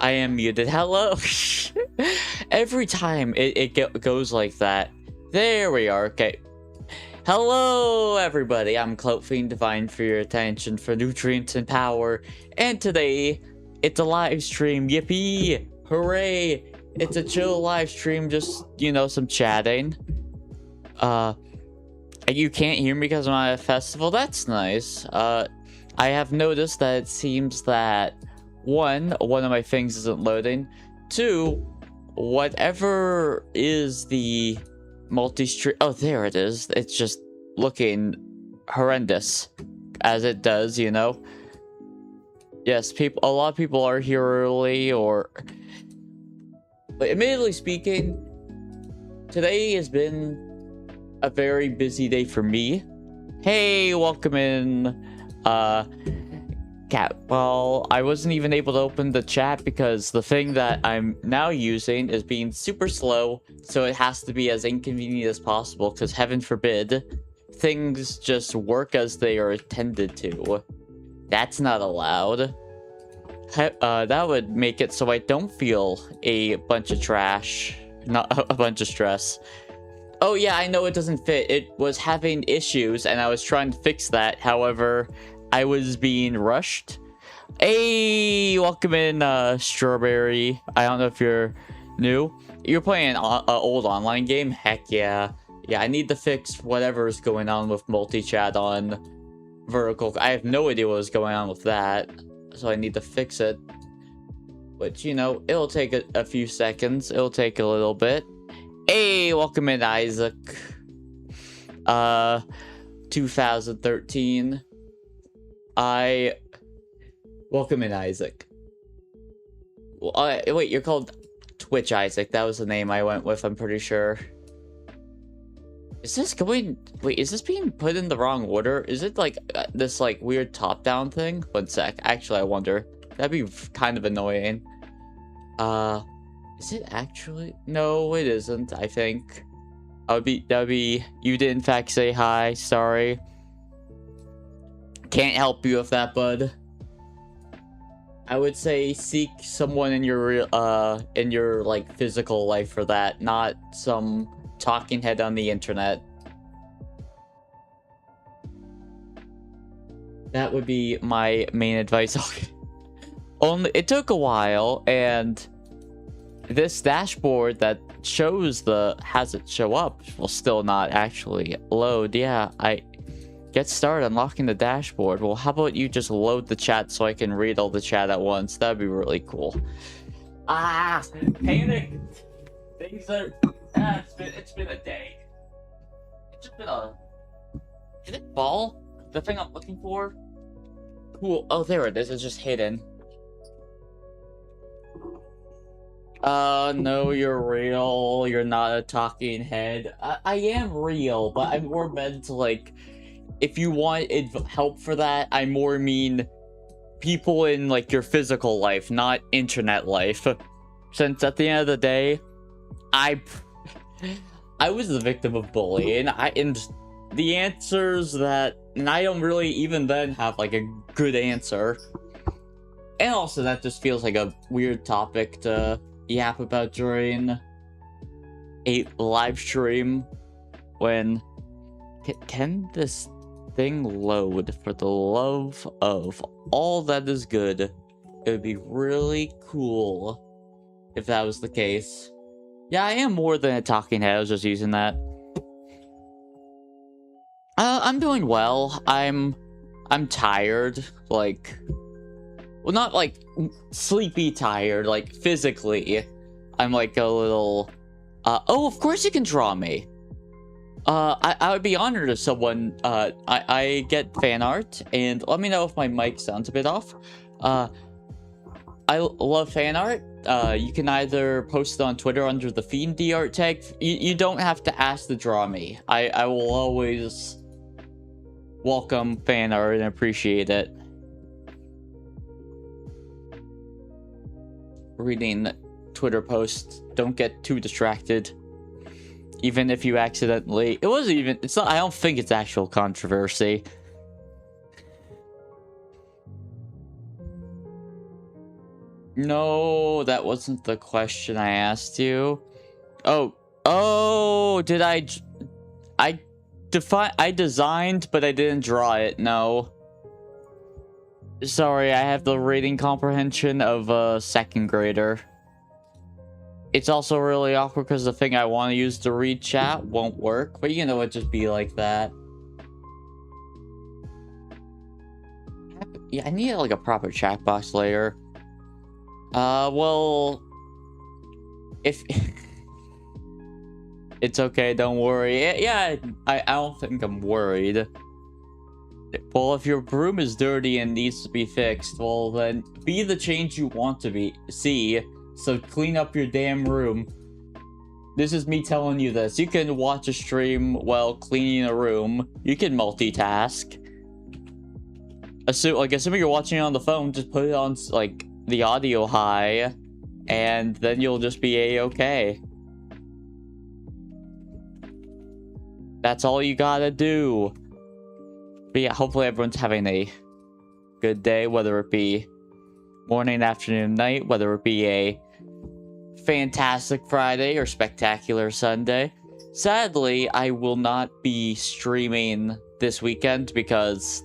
I am muted. Hello. Every time it goes like that. There we are. Okay. Hello, everybody. I'm CloutFiend, divine for your attention, for nutrients and power. And today, it's a live stream. Yippee! Hooray! It's a chill live stream. Just, you know, some chatting. You can't hear me because I'm at a festival. That's nice. I have noticed that it seems that one of my things isn't loading. Two, whatever is the multi-stream, oh, there it is. It's just looking horrendous, as it does, you know. Yes, a lot of people are here early, but admittedly speaking, today has been a very busy day for me. Hey, welcome in, Cat. Well, I wasn't even able to open the chat because the thing that I'm now using is being super slow, so it has to be as inconvenient as possible, because heaven forbid, things just work as they are intended to. That's not allowed. That would make it so I don't feel a bunch of trash, not a bunch of stress. Oh yeah, I know it doesn't fit. It was having issues, and I was trying to fix that. However, I was being rushed. Hey, welcome in, Strawberry. I don't know if you're new. You're playing an old online game? Heck yeah. Yeah, I need to fix whatever's going on with multi-chat on vertical. I have no idea what was going on with that, so I need to fix it. Which, you know, it'll take a few seconds. It'll take a little bit. Hey, welcome in, Isaac. 2013. Welcome in, Isaac. Wait, you're called Twitch Isaac. That was the name I went with, I'm pretty sure. Is this going... Wait, is this being put in the wrong order? Is it like this like weird top-down thing? One sec. Actually, I wonder. That'd be kind of annoying. Is it actually? No, it isn't, I think. That would be... You did in fact say hi. Sorry. Can't help you with that, bud. I would say seek someone in your like physical life for that, not some talking head on the internet. That would be my main advice. Only it took a while, and this dashboard that shows has it show up will still not actually load. Yeah, Get started unlocking the dashboard. Well, how about you just load the chat so I can read all the chat at once? That'd be really cool. Panic! Things are... it's been a day. It's just been a... Did it fall? The thing I'm looking for? Cool. Oh, there it is. It's just hidden. No, you're real. You're not a talking head. I am real, but I'm more meant to, like... If you want help for that, I more mean people in, like, your physical life, not internet life. Since at the end of the day, I was the victim of bullying, and the answers that... And I don't really even then have, like, a good answer. And also, that just feels like a weird topic to yap about during a live stream when... Can this thing load? For the love of all that is good, it would be really cool if that was the case. Yeah, I am more than a talking head. I was just using that. I'm doing well. I'm tired, like, well, not like sleepy tired, like physically. I'm like a little oh, of course you can draw me. I would be honored if someone, I get fan art, and let me know if my mic sounds a bit off. I love fan art. You can either post it on Twitter under the Fiend art tag. You don't have to ask to draw me. I will always welcome fan art and appreciate it. Reading Twitter posts. Don't get too distracted. Even if you accidentally... It wasn't even... It's not... I don't think it's actual controversy. No, that wasn't the question I asked you. Oh, did I I designed, but I didn't draw it, no. Sorry, I have the reading comprehension of a second grader. It's also really awkward because the thing I want to use to read chat won't work, but you know, it'd just be like that. Yeah, I need like a proper chat box later. Well, if it's okay, don't worry. Yeah, I don't think I'm worried. Well, if your broom is dirty and needs to be fixed, well then be the change you want to see. So clean up your damn room. This is me telling you this. You can watch a stream while cleaning a room. You can multitask. Assuming you're watching it on the phone, just put it on like the audio high, and then you'll just be a-okay. That's all you gotta do. But yeah, hopefully everyone's having a good day, whether it be morning, afternoon, night, whether it be a fantastic Friday or spectacular Sunday. Sadly, I will not be streaming this weekend because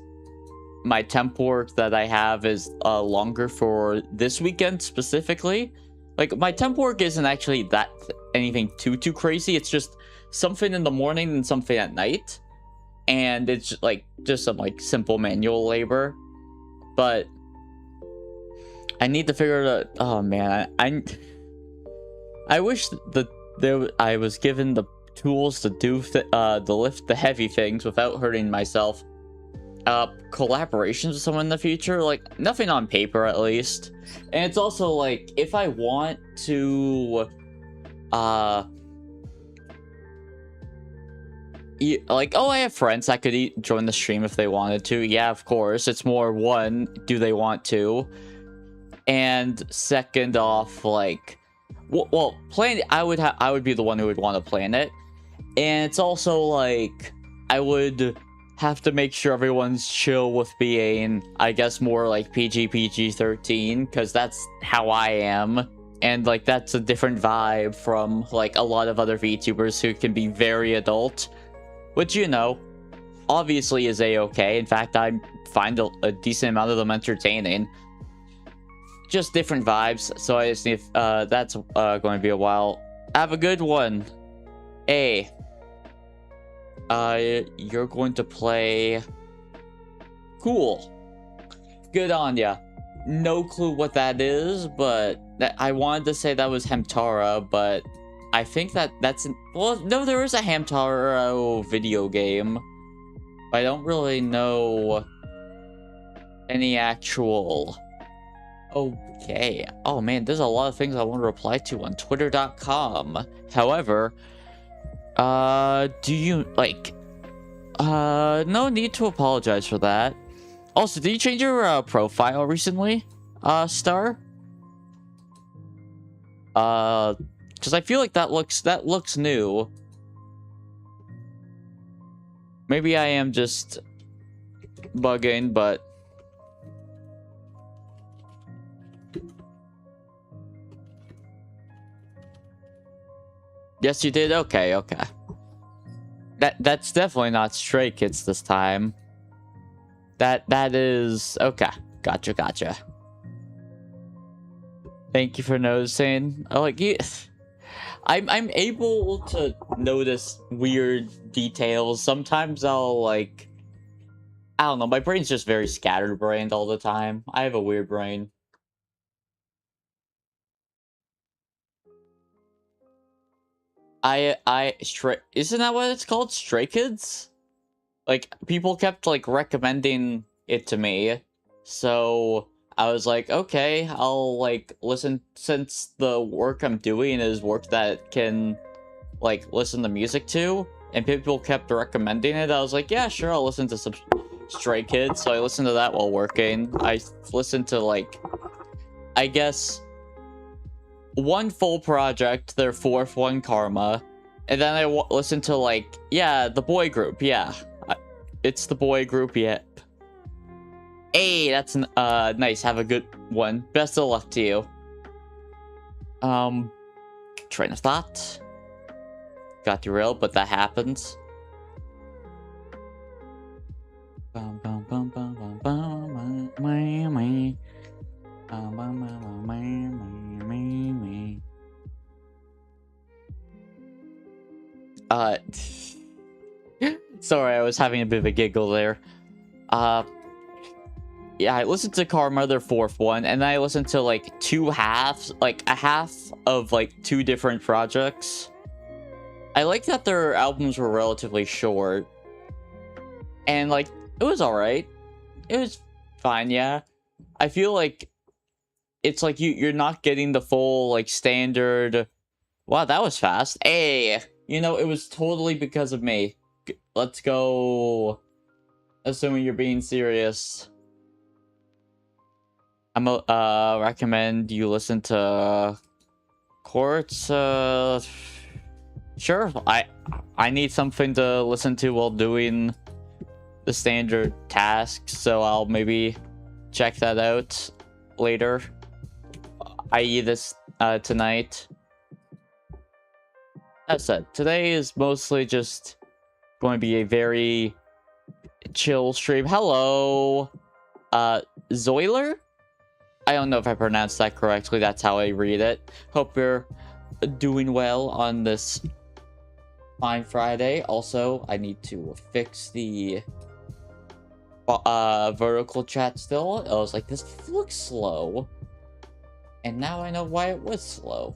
my temp work that I have is longer for this weekend specifically. Like, my temp work isn't actually that anything too crazy. It's just something in the morning and something at night. And it's like just some like simple manual labor. But I need to figure it out. Oh man, I wish that I was given the tools to do to lift the heavy things without hurting myself. Collaborations with someone in the future, like nothing on paper at least. And it's also like if I want to like, oh, I have friends that could join the stream if they wanted to. Yeah, of course. It's more, one, do they want to? And second off, like, well, plan. I would be the one who would want to plan it. And it's also like I would have to make sure everyone's chill with being, I guess, more like PG-13, because that's how I am. And like that's a different vibe from like a lot of other VTubers who can be very adult. Which, you know, obviously is a-okay. In fact, I find a decent amount of them entertaining. Just different vibes. So I just need, that's going to be a while. Have a good one. You're going to play... Cool. Good on ya. No clue what that is, but I wanted to say that was Hamtaro, but... I think that's... Well, no, there is a Hamtaro video game. I don't really know any actual... Okay. Oh, man, there's a lot of things I want to reply to on Twitter.com. However, do you, like... no need to apologize for that. Also, did you change your, profile recently, Star? Because I feel like that looks new. Maybe I am just bugging, but... Yes, you did? Okay. That's definitely not Stray Kids this time. That is... Okay. Gotcha. Thank you for noticing. Oh, like, I'm able to notice weird details. Sometimes I'll, like... I don't know, my brain's just very scatterbrained all the time. I have a weird brain. Isn't that what it's called? Stray Kids? Like, people kept, like, recommending it to me. So, I was like, okay, I'll, like, listen, since the work I'm doing is work that can, like, listen to music to, and people kept recommending it, I was like, yeah, sure, I'll listen to some Stray Kids. So I listened to that while working. I listened to, like, I guess... one full project, their fourth one, Karma, and then I listened to, like, yeah, the boy group, yeah. It's the boy group, yep. Hey, that's nice, have a good one. Best of luck to you. Train of thought. Got derailed, but that happens. Sorry, I was having a bit of a giggle there. Yeah, I listened to Car Mother fourth one, and then I listened to like two halves, like a half of like two different projects. I like that their albums were relatively short, and like it was alright. It was fine, yeah. I feel like it's like you're not getting the full like standard. Wow, that was fast. Hey, you know, it was totally because of me. Let's go. Assuming you're being serious. I'm recommend you listen to Quartz. Sure. I need something to listen to while doing the standard tasks, so I'll maybe check that out later. I.e. this tonight. As said, today is mostly just going to be a very chill stream. Hello, Zoiler? I don't know if I pronounced that correctly. That's how I read it. Hope you're doing well on this fine Friday. Also, I need to fix the vertical chat still. I was like, this looks slow. And now I know why it was slow.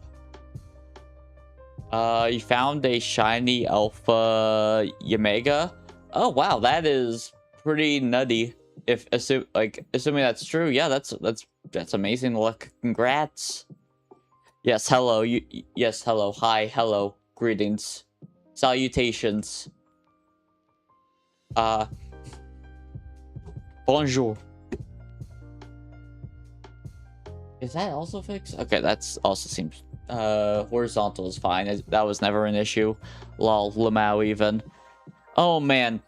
You found a shiny alpha Yamega. Oh wow, that is pretty nutty. If assuming that's true, yeah, that's amazing. Look, congrats. Yes, hello. Yes, hello. Hi, hello. Greetings, salutations. Bonjour. Is that also fixed? Okay, that's also seems horizontal is fine. That was never an issue. Lol, Lamau even. Oh man.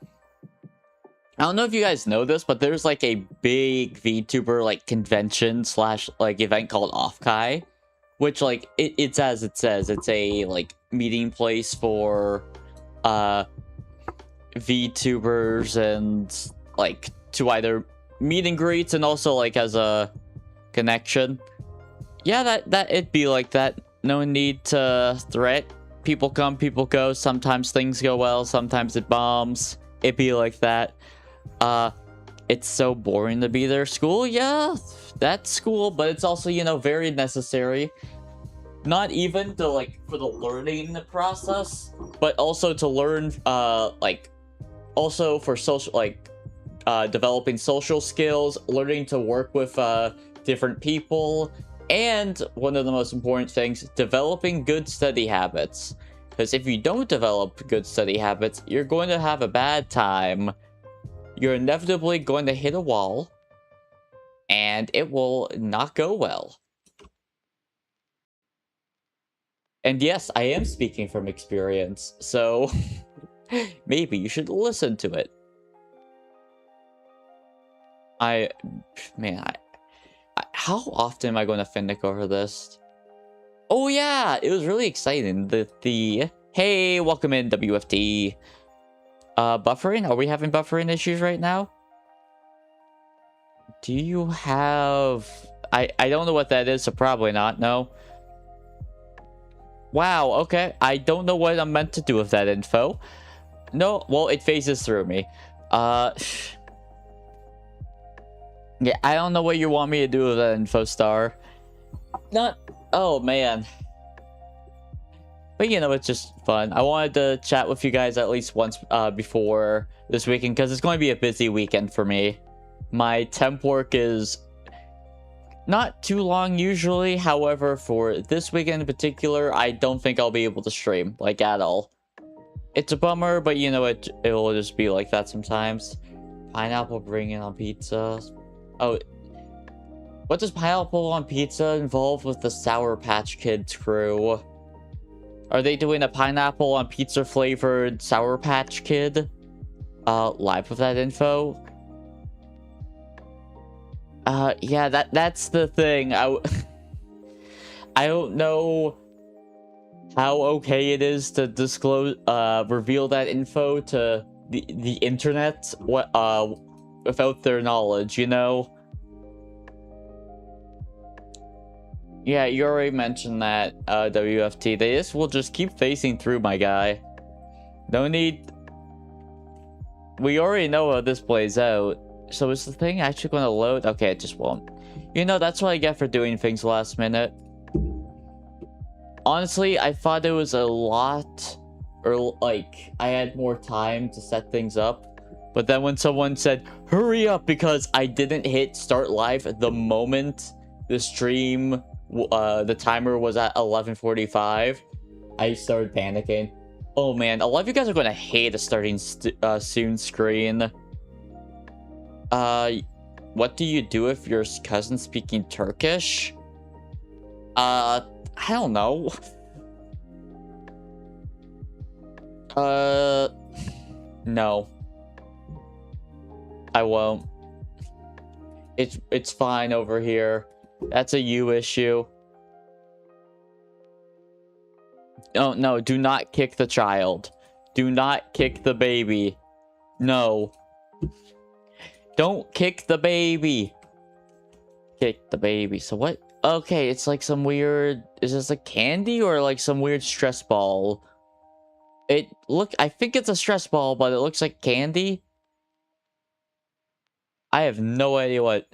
I don't know if you guys know this, but there's like a big VTuber like convention slash like event called Offkai, which like it's as it says, it's a like meeting place for VTubers and like to either meet and greets and also like as a connection. Yeah, that it'd be like that. No need to threat. People come, people go. Sometimes things go well, sometimes it bombs. It'd be like that. It's so boring to be there. School, yeah, that's school, but it's also, you know, very necessary. Not even to like for the learning process, but also to learn like also for social like developing social skills, learning to work with different people, and one of the most important things, developing good study habits. Because if you don't develop good study habits, you're going to have a bad time. You're inevitably going to hit a wall, and it will not go well. And yes, I am speaking from experience, so maybe you should listen to it. How often am I going to Finnick over this? Oh yeah, it was really exciting. Hey, welcome in WFT. Buffering? Are we having buffering issues right now? Do you have... I don't know what that is, so probably not, no. Wow, okay. I don't know what I'm meant to do with that info. No, well, it phases through me. Yeah, I don't know what you want me to do with that info, Star. Not... Oh, man. But, you know, it's just fun. I wanted to chat with you guys at least once before this weekend, because it's going to be a busy weekend for me. My temp work is not too long usually. However, for this weekend in particular, I don't think I'll be able to stream, like, at all. It's a bummer, but, you know, it will just be like that sometimes. Pineapple bringing on pizza. Oh, what does pineapple on pizza involve with the Sour Patch Kids crew? Are they doing a pineapple on pizza flavored Sour Patch Kid? Live with that info? Yeah, that's the thing. I don't know how okay it is to disclose, reveal that info to the internet, without their knowledge, you know? Yeah, you already mentioned that, WFT. They will just keep facing through, my guy. No need. We already know how this plays out. So is the thing actually going to load? Okay, it just won't. You know, that's what I get for doing things last minute. Honestly, I thought it was a lot, or like, I had more time to set things up. But then when someone said, hurry up, because I didn't hit start live the moment the stream, the timer was at 11:45, I started panicking. Oh man, a lot of you guys are going to hate a starting soon screen. What do you do if your cousin's speaking Turkish? I don't know. No. I won't. It's fine over here. That's a you issue. Oh, no, do not kick the child. Do not kick the baby. No. Don't kick the baby. Kick the baby. So what? Okay, it's like some weird... Is this a candy or like some weird stress ball? I think it's a stress ball, but it looks like candy. I have no idea what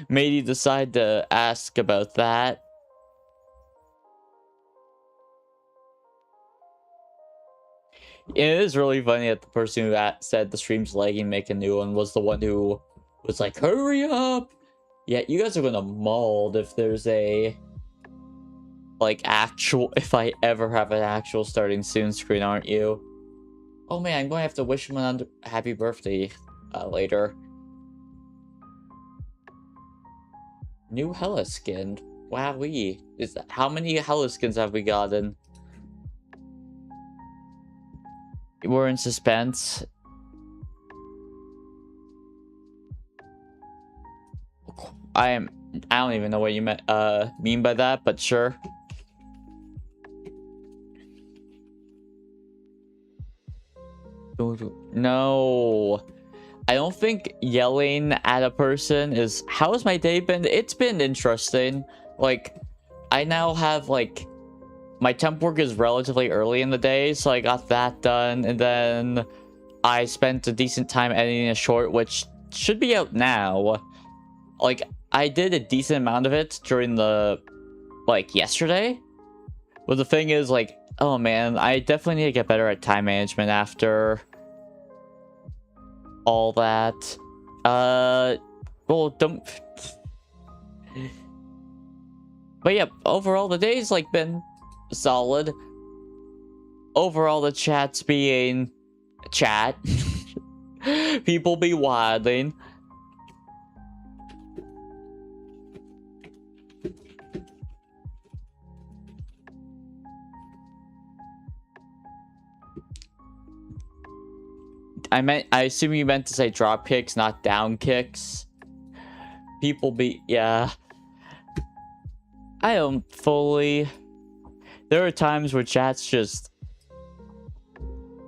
made you decide to ask about that. It is really funny that the person who said the stream's lagging, make a new one, was the one who was like, hurry up! Yeah, you guys are gonna mold if there's a... like, actual... if I ever have an actual starting soon screen, aren't you? Oh man, I'm going to have to wish him a happy birthday later. New Hella skin. Wowee. How many Hella skins have we gotten? We're in suspense. I don't even know what you mean by that, but sure. No. I don't think yelling at a person is... How has my day been? It's been interesting. Like, I now have, like... My temp work is relatively early in the day, so I got that done. And then I spent a decent time editing a short, which should be out now. Like, I did a decent amount of it during the... like, yesterday. But the thing is, like... Oh, man, I definitely need to get better at time management after... all that. Well, don't... But yeah, overall, the day's, like, been solid. Overall, the chat's being... chat. People be wilding. I assume you meant to say drop kicks, not down kicks. People be... yeah. I don't fully... There are times where chat's just...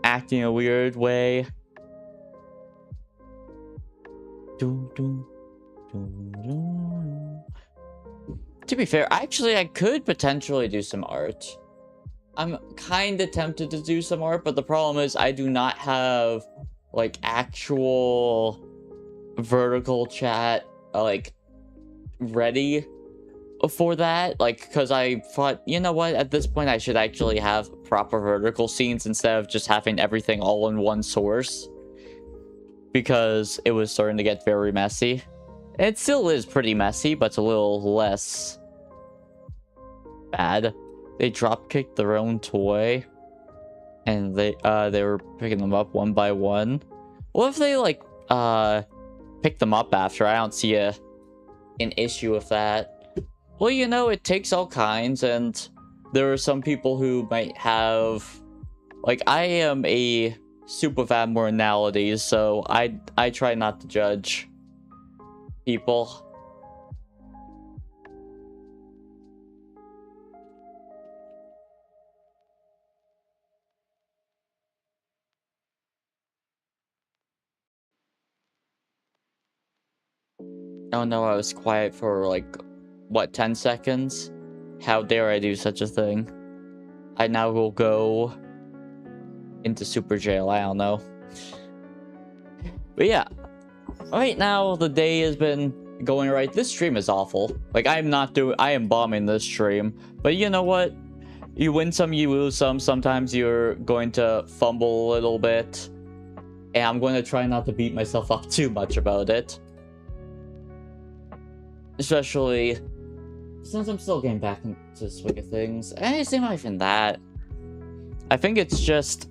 acting a weird way. To be fair, actually, I could potentially do some art. I'm kind of tempted to do some art, but the problem is I do not have, like, actual vertical chat, like, ready for that. Like, because I thought, you know what, at this point I should actually have proper vertical scenes instead of just having everything all in one source. Because it was starting to get very messy. It still is pretty messy, but it's a little less bad. They drop-kicked their own toy. And they were picking them up one by one. What if they, like, pick them up after? I don't see an issue with that. Well, you know, it takes all kinds, and there are some people who might have... Like, I am a super with abnormalities, so I try not to judge people. Oh no, I was quiet for like, what, 10 seconds? How dare I do such a thing? I now will go into super jail, I don't know. But yeah, right now the day has been going right. This stream is awful. Like, I am bombing this stream. But you know what? You win some, you lose some. Sometimes you're going to fumble a little bit. And I'm going to try not to beat myself up too much about it. Especially since I'm still getting back into the swing of things. And it's not even that. I think it's just,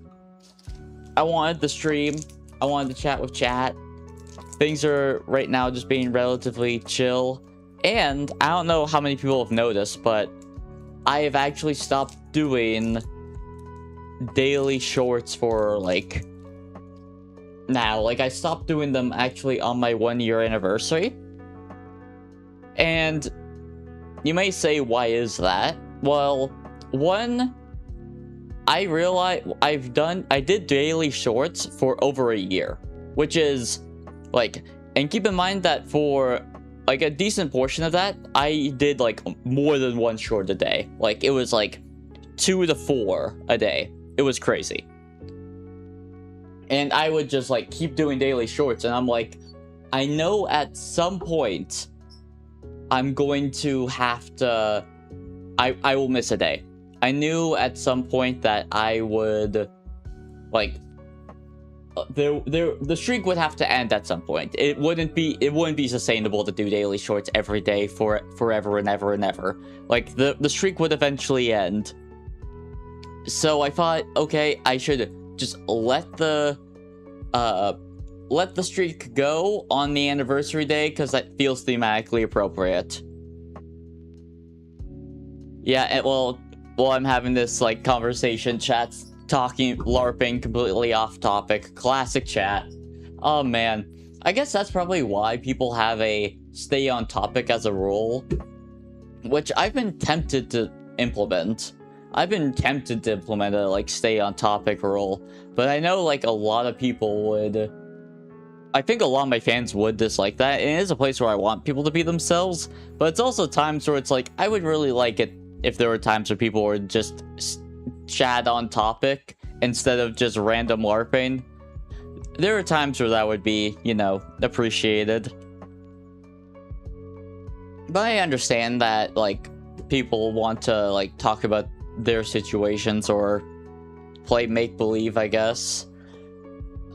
I wanted the stream. I wanted to chat with chat. Things are right now just being relatively chill. And I don't know how many people have noticed, but I have actually stopped doing daily shorts for like now. Like, I stopped doing them actually on my 1-year anniversary. And you may say, why is that? Well, one, I realized I did daily shorts for over a year, which is like, and keep in mind that for like a decent portion of that, I did like more than one short a day. Like, it was like 2 to 4 a day. It was crazy. And I would just like keep doing daily shorts, and I'm like, I know at some point I'm going to have to, I will miss a day. I knew at some point that I would, like, the streak would have to end at some point. It wouldn't be sustainable to do daily shorts every day for forever and ever and ever. Like, the streak would eventually end. So I thought, okay, I should just let the streak go on the anniversary day, because that feels thematically appropriate. Yeah, and well, I'm having this like conversation, chat's talking, LARPing, completely off topic, classic chat. Oh man, I guess that's probably why people have a stay on topic as a rule, which I've been tempted to implement. I've been tempted to implement a like stay on topic rule, but I know like a lot of people would. I think a lot of my fans would dislike that, and it is a place where I want people to be themselves, but it's also times where it's like, I would really like it if there were times where people would just chat on topic instead of just random LARPing. There are times where that would be, you know, appreciated. But I understand that, like, people want to, like, talk about their situations or play make-believe, I guess.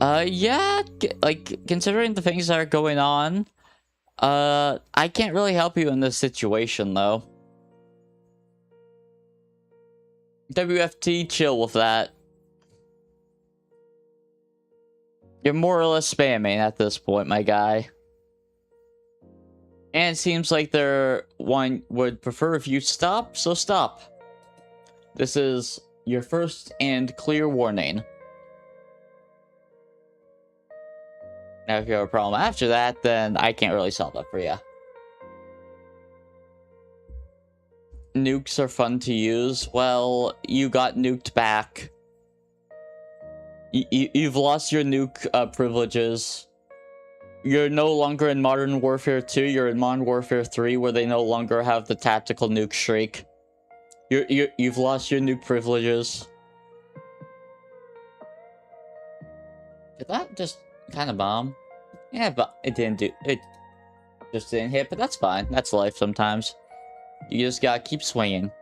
Yeah, like, considering the things that are going on, I can't really help you in this situation, though. WFT, chill with that. You're more or less spamming at this point, my guy. And it seems like one would prefer if you stop, so stop. This is your first and clear warning. Now, if you have a problem after that, then I can't really solve that for you. Nukes are fun to use. Well, you got nuked back. You've lost your nuke privileges. You're no longer in Modern Warfare 2, you're in Modern Warfare 3, where they no longer have the tactical nuke streak. You've lost your nuke privileges. Did that just kind of bomb? Yeah, but it didn't do... It just didn't hit, but that's fine. That's life sometimes. You just gotta keep swinging.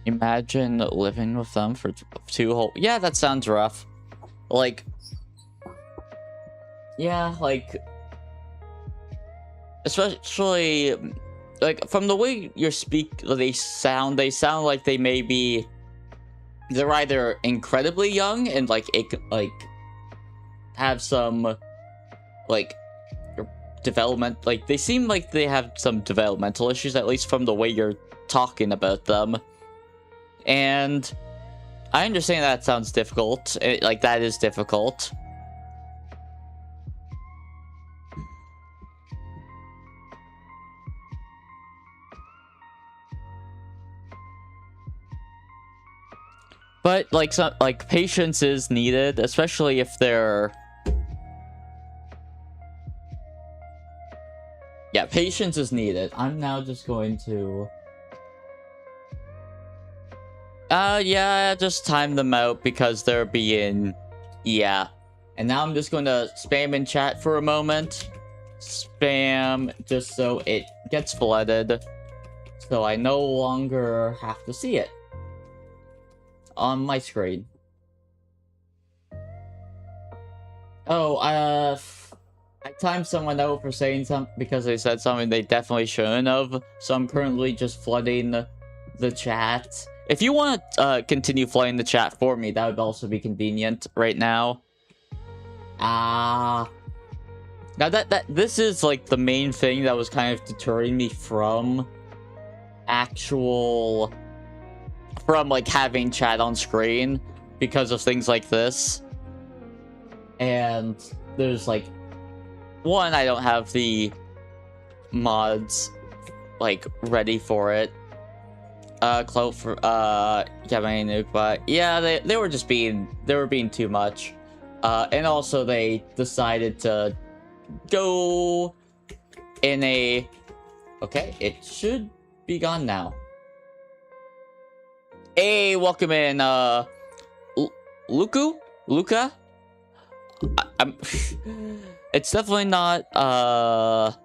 Imagine living with them for 2 whole... Yeah, that sounds rough. Like... Yeah, like... Especially... Like, from the way you speak, they sound like they may be... They're either incredibly young and, like, have some, like, development... Like, they seem like they have some developmental issues, at least from the way you're talking about them. And I understand that sounds difficult. Like, that is difficult. But, like, patience is needed, especially if they're... Yeah, patience is needed. I'm now just going to... yeah, just time them out because they're being... Yeah. And now I'm just going to spam in chat for a moment. Spam, just so it gets flooded. So I no longer have to see it on my screen. Oh, I timed someone out for saying something because they said something they definitely shouldn't have. So I'm currently just flooding the chat. If you want to continue flooding the chat for me, that would also be convenient right now. Now that this is like the main thing that was kind of deterring me from like having chat on screen because of things like this. And there's like one, I don't have the mods like ready for it. Clout for but yeah, they were just being too much. And also they decided to go in a... Okay, it should be gone now. Hey, welcome in, Luca? It's definitely not,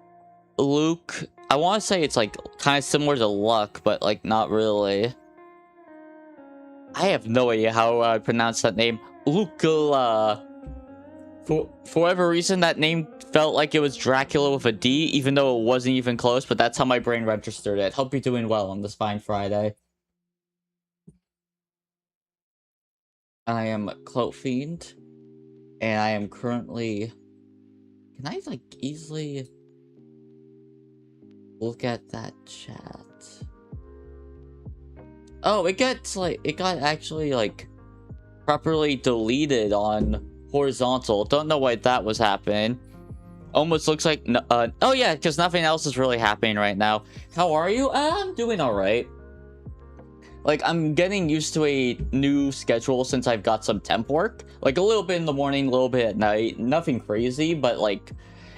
Luke. I want to say it's, like, kind of similar to Luck, but, like, not really. I have no idea how I pronounce that name. Luca. For whatever reason, that name felt like it was Dracula with a D, even though it wasn't even close, but that's how my brain registered it. Hope you're doing well on this fine Friday. I am CloutFiend, and I am currently... Can I, like, easily look at that chat? Oh, it got actually, like, properly deleted on horizontal. Don't know why that was happening. Almost looks like... oh, yeah, because nothing else is really happening right now. How are you? I'm doing alright. Like, I'm getting used to a new schedule since I've got some temp work. Like, a little bit in the morning, a little bit at night. Nothing crazy, but, like,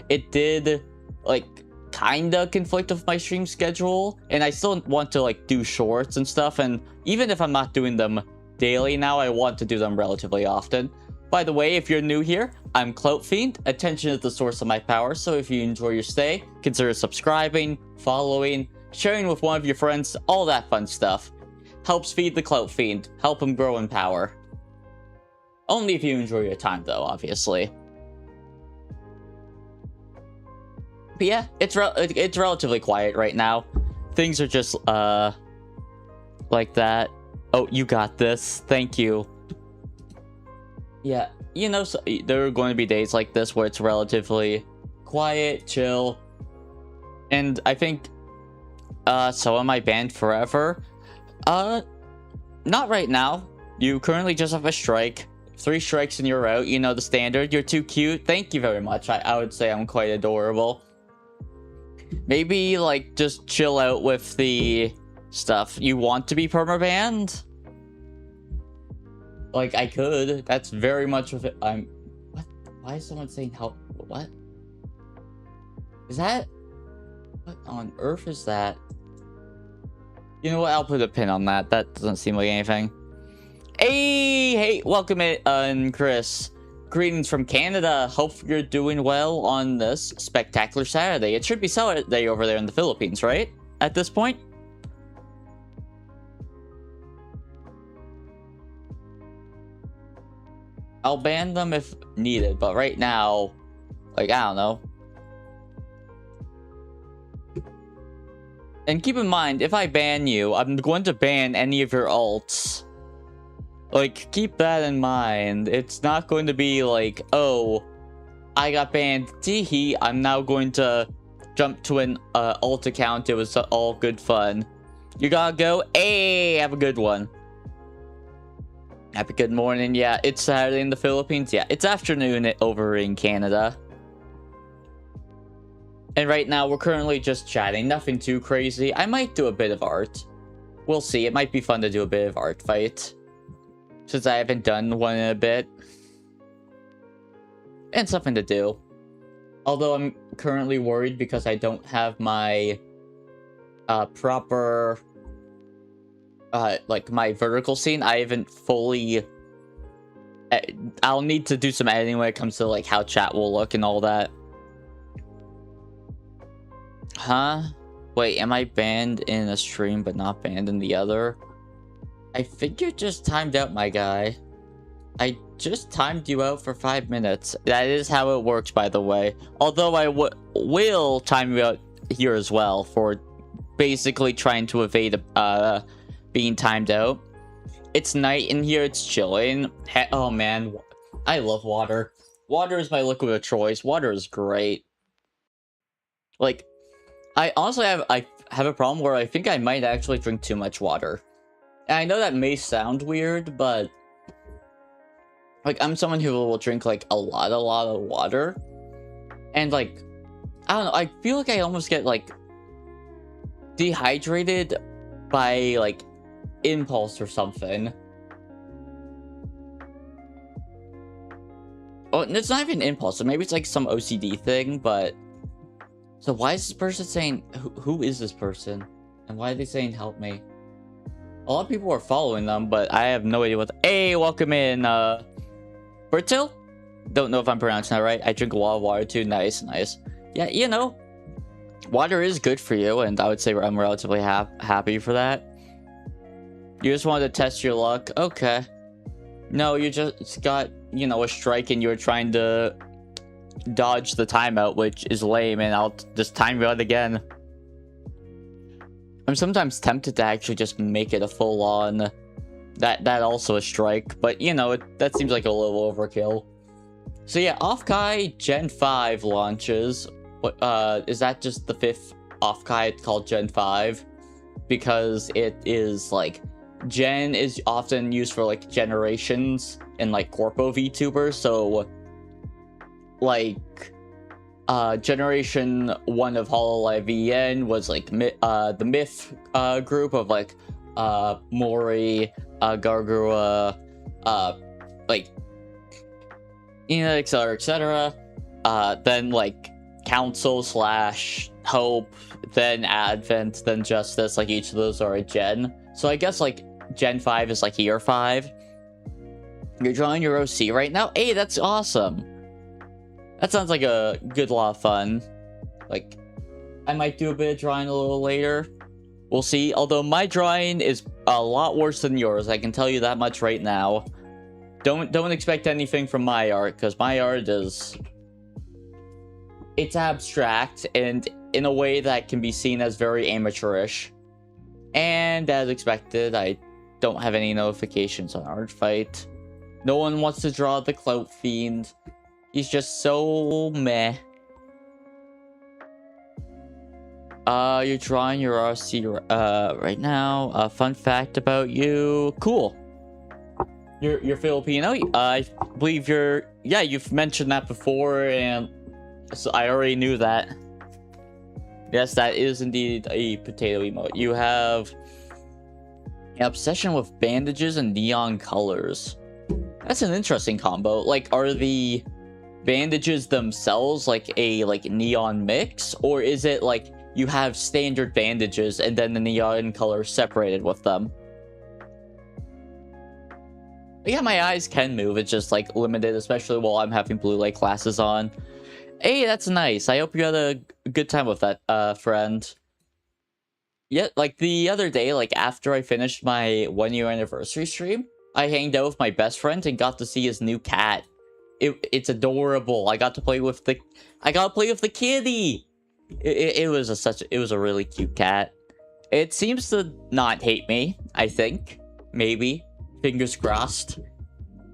it did, like, kinda conflict with my stream schedule. And I still want to, like, do shorts and stuff. And even if I'm not doing them daily now, I want to do them relatively often. By the way, if you're new here, I'm CloutFiend. Attention is the source of my power. So if you enjoy your stay, consider subscribing, following, sharing with one of your friends, all that fun stuff. Helps feed the CloutFiend. Help him grow in power. Only if you enjoy your time, though, obviously. But yeah, it's relatively quiet right now. Things are just, like that. Oh, you got this. Thank you. Yeah, you know, so, there are going to be days like this where it's relatively quiet, chill. And I think, so am I banned forever? Not right now. You currently just have a strike. 3 strikes and you're out. You know the standard. You're too cute. Thank you very much. I would say I'm quite adorable. Maybe, like, just chill out with the stuff. You want to be permabanned? Like, I could. That's very much of it. What? Why is someone saying help? What? Is that... What on earth is that? You know what? I'll put a pin on that. That doesn't seem like anything. Hey, welcome in, Chris. Greetings from Canada. Hope you're doing well on this spectacular Saturday. It should be Saturday over there in the Philippines, right? At this point? I'll ban them if needed, but right now, like, I don't know. And keep in mind, if I ban you, I'm going to ban any of your alts. Like, keep that in mind. It's not going to be like, oh, I got banned. Teehee, I'm now going to jump to an alt account. It was all good fun. You gotta go. Hey, have a good one. Happy good morning. Yeah, it's Saturday in the Philippines. Yeah, it's afternoon over in Canada. And right now, we're currently just chatting. Nothing too crazy. I might do a bit of art. We'll see. It might be fun to do a bit of art fight. Since I haven't done one in a bit. And something to do. Although I'm currently worried because I don't have my proper like my vertical scene. I haven't fully. I'll need to do some editing when it comes to like how chat will look and all that. Huh? Wait, am I banned in a stream but not banned in the other? I think you just timed out, my guy. I just timed you out for 5 minutes. That is how it works, by the way. Although I will time you out here as well for basically trying to evade being timed out. It's night in here. It's chilling. Oh, man. I love water. Water is my liquid of choice. Water is great. Like, I honestly have a problem where I think I might actually drink too much water. And I know that may sound weird, but like I'm someone who will drink like a lot of water. And like I don't know, I feel like I almost get like dehydrated by like impulse or something. Oh, it's not even impulse, so maybe it's like some OCD thing, but so why is this person saying, who is this person? And why are they saying help me? A lot of people are following them, but I have no idea what hey, welcome in, Bertil? Don't know if I'm pronouncing that right. I drink a lot of water too. Nice, nice. Yeah, you know, water is good for you, and I would say I'm relatively happy for that. You just wanted to test your luck? Okay. No, you just got, you know, a strike and you were trying to dodge the timeout, which is lame, and I'll just time you out again. I'm sometimes tempted to actually just make it a full-on that also a strike, but you know, that seems like a little overkill. So yeah, Offkai Gen 5 launches. What is that just the 5th Offkai called Gen 5? Because it is like Gen is often used for like generations in like Corpo VTubers, so like Generation 1 of Hololive VN was like the Myth group of like Mori, Gargura, like, you know, etc, etc. Then like Council / Hope, then Advent, then Justice. Like each of those are a gen. So I guess like Gen 5 is like year 5. You're drawing your OC right now? Hey, that's awesome. That sounds like a good lot of fun. Like, I might do a bit of drawing a little later. We'll see. Although my drawing is a lot worse than yours, I can tell you that much right now. Don't expect anything from my art, because my art is... it's abstract, and in a way that can be seen as very amateurish. And as expected, I don't have any notifications on Artfight. No one wants to draw the CloutFiend. He's just so meh. You're drawing your RC right now. Fun fact about you. Cool. You're Filipino. I believe you're... yeah, you've mentioned that before, and so I already knew that. Yes, that is indeed a potato emote. You have an obsession with bandages and neon colors. That's an interesting combo. Like, are the bandages themselves like a neon mix, or is it like you have standard bandages and then the neon color separated with them? Yeah, my eyes can move. It's just like limited, especially while I'm having blue light glasses on. Hey, that's nice. I hope you had a good time with that, friend. Yeah, like the other day, like after I finished my 1-year anniversary stream, I hanged out with my best friend and got to see his new cat. It's adorable. I got to play with the kitty. It was a really cute cat. It seems to not hate me, I think. Maybe. Fingers crossed.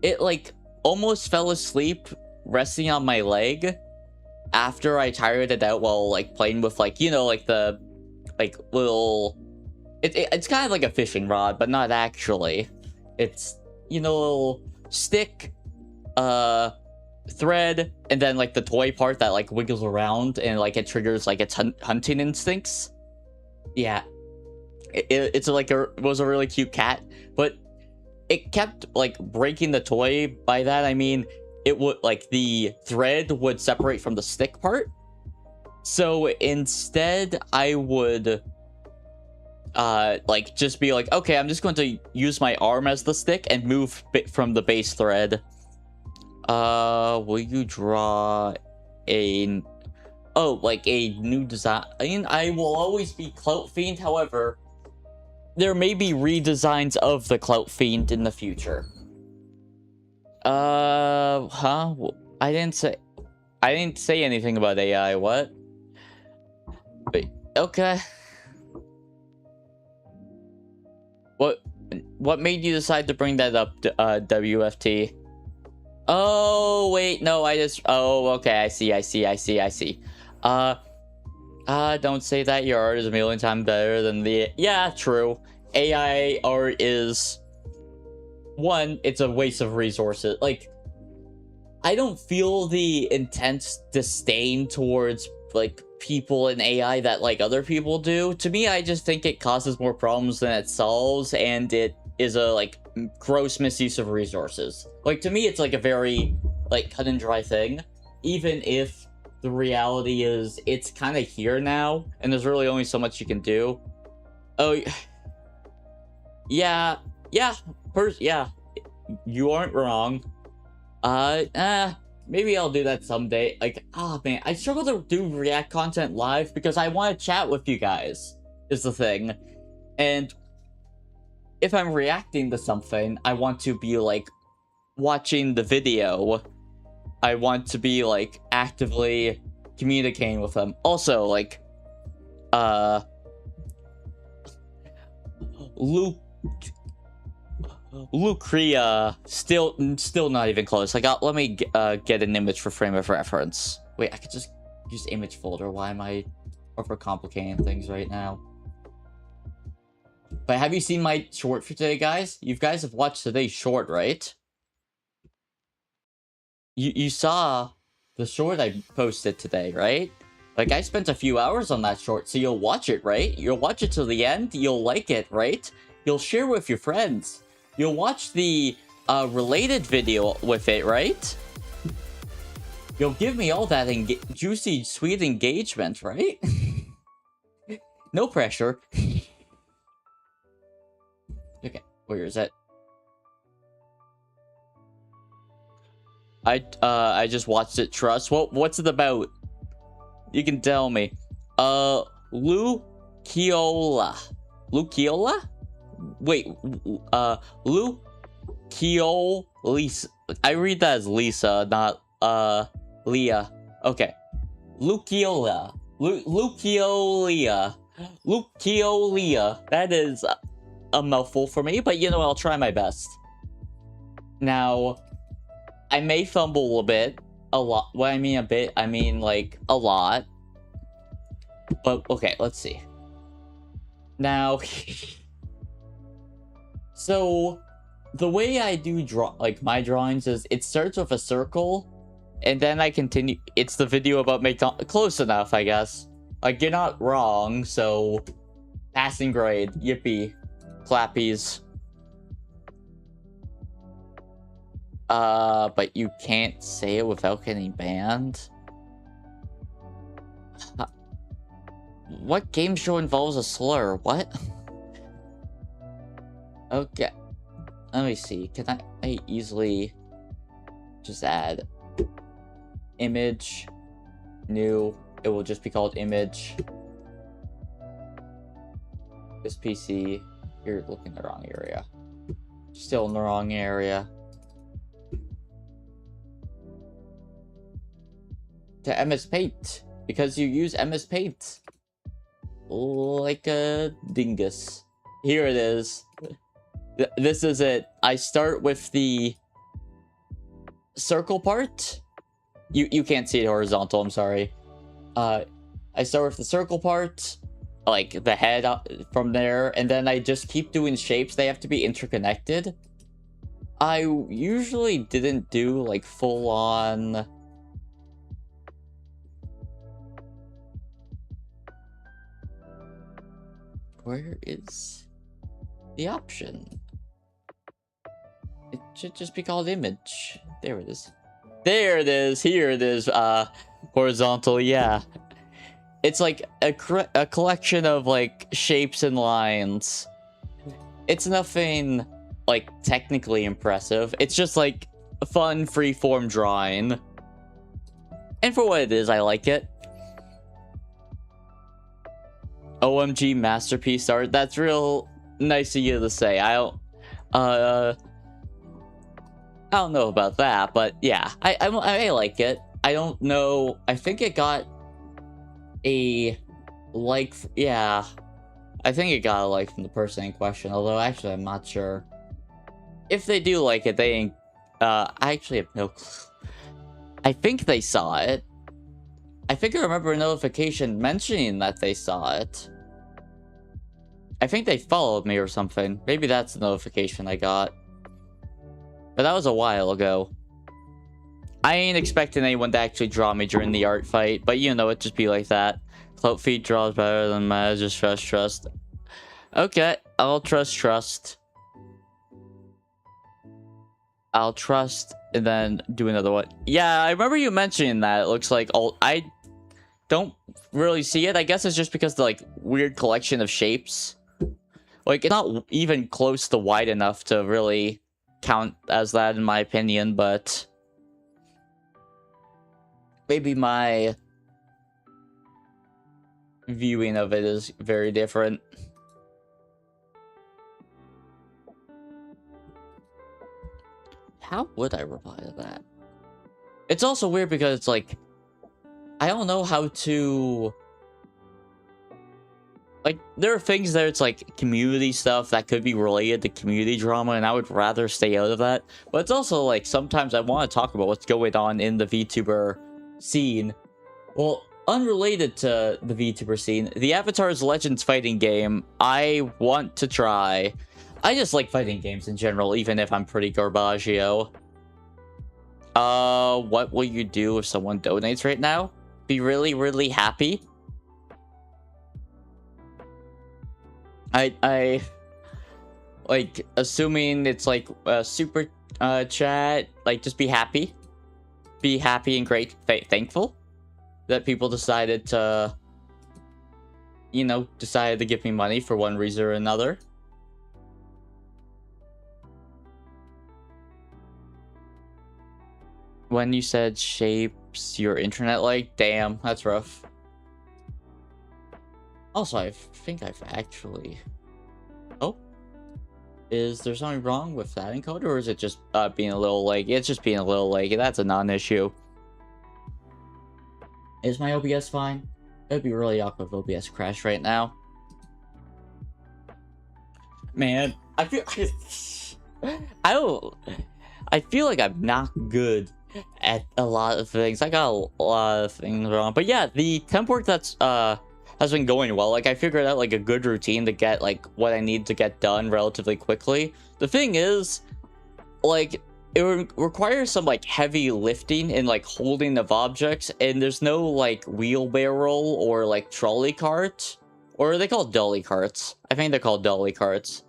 It like almost fell asleep resting on my leg after I tired it out while like playing with like, you know, like the like little it's kind of like a fishing rod, but not actually. It's, you know, a little stick, thread, and then like the toy part that like wiggles around and like it triggers like its hunting instincts. Yeah, it was a really cute cat, but it kept like breaking the toy. By that I mean it would like the thread would separate from the stick part, So instead, I would like just be like, okay, I'm just going to use my arm as the stick and move from the base thread. Will you draw a like a new design? I mean, I will always be CloutFiend. However, there may be redesigns of the CloutFiend in the future. Huh? I didn't say anything about AI. What? Wait, okay. What made you decide to bring that up, WFT? Oh, wait, no, oh, okay, I see. Don't say that. Your art is a million times better than yeah, true. AI art is... One, it's a waste of resources. Like, I don't feel the intense disdain towards, like, people in AI that, like, other people do. To me, I just think it causes more problems than it solves, and it is a, like, gross misuse of resources. Like, to me, it's, like, a very, like, cut and dry thing. Even if the reality is it's kind of here now, and there's really only so much you can do. Oh, yeah, yeah, you aren't wrong. Maybe I'll do that someday. Like, oh man, I struggle to do React content live because I want to chat with you guys, is the thing. And if I'm reacting to something, I want to be, like, watching the video. I want to be, like, actively communicating with them. Also, like, Lucria, still not even close. Like, let me get an image for frame of reference. Wait, I could just use image folder. Why am I overcomplicating things right now? But have you seen my short for today, guys? You guys have watched today's short, right? You saw the short I posted today, right? Like, I spent a few hours on that short, so you'll watch it, right? You'll watch it till the end, you'll like it, right? You'll share with your friends. You'll watch the related video with it, right? You'll give me all that juicy, sweet engagement, right? No pressure. Okay, where is it? I just watched it. Trust. What's it about? You can tell me. Luciola. Luciola? Wait, Luciolisa. I read that as Lisa, not Leah. Okay. Luciola. Luciolia. Luciolia. That is a mouthful for me, but you know, I'll try my best. Now, I may fumble a bit. A lot. When I mean a bit, I mean, like, a lot. But, okay, let's see. Now, so, the way I do like, my drawings is, it starts with a circle, and then I continue. It's the video about close enough, I guess. Like, you're not wrong, so, passing grade. Yippee. Clappies. But you can't say it without getting banned? What game show involves a slur? What? Okay. Let me see. Can I easily just add image, new, it will just be called image. This PC, you're looking in the wrong area. Still in the wrong area. To MS Paint, because you use MS Paint like a dingus. Here it is. This is it. I start with the circle part. You can't see it horizontal, I'm sorry. I start with the circle part, like the head from there, and then I just keep doing shapes. They have to be interconnected. I usually didn't do, like, full on... Where is the option? It should just be called image. There it is. There it is. Here it is. Horizontal, yeah. It's like a collection of like shapes and lines. It's nothing like technically impressive. It's just like a fun freeform drawing. And for what it is, I like it. OMG masterpiece art. That's real nice of you to say. I don't know about that, but yeah, I like it. I don't know. I think it got a like. Yeah, I think it got a like from the person in question. Although actually, I'm not sure. If they do like it, they ain't. I actually have no clue. I think they saw it. I think I remember a notification mentioning that they saw it. I think they followed me or something. Maybe that's the notification I got. But that was a while ago. I ain't expecting anyone to actually draw me during the art fight, but you know, it just be like that. CloutFiend draws better than mine, just trust. Okay, I'll trust. I'll trust and then do another one. Yeah, I remember you mentioning that. It looks like I don't really see it. I guess it's just because the like weird collection of shapes. Like, it's not even close to wide enough to really count as that, in my opinion, but maybe my viewing of it is very different. How would I reply to that? It's also weird because it's like, I don't know how to... Like, there are things that it's like community stuff that could be related to community drama, and I would rather stay out of that. But it's also like, sometimes I want to talk about what's going on in the VTuber scene. Well, unrelated to the VTuber scene, the Avatar's Legends fighting game, I want to try. I just like fighting games in general, even if I'm pretty garbaggio. What will you do if someone donates right now? Be really, really happy. I like, assuming it's like a super chat, like, just be happy. Be happy and great, thankful that people decided to, you know, decided to give me money for one reason or another. When you said shapes your internet, like, damn, that's rough. Also, I think I've actually... Oh? Is there something wrong with that encoder, or is it just being a little laggy? It's just being a little laggy. That's a non-issue. Is my OBS fine? It would be really awkward if OBS crashed right now. Man, I feel... I feel like I'm not good at a lot of things. I got a lot of things wrong. But yeah, the temp work that's... has been going well. Like, I figured out like a good routine to get like what I need to get done relatively quickly. The thing is, like, it requires some like heavy lifting and like holding of objects, and there's no like wheelbarrow or like trolley cart, or are they called dolly carts? I think they're called dolly carts.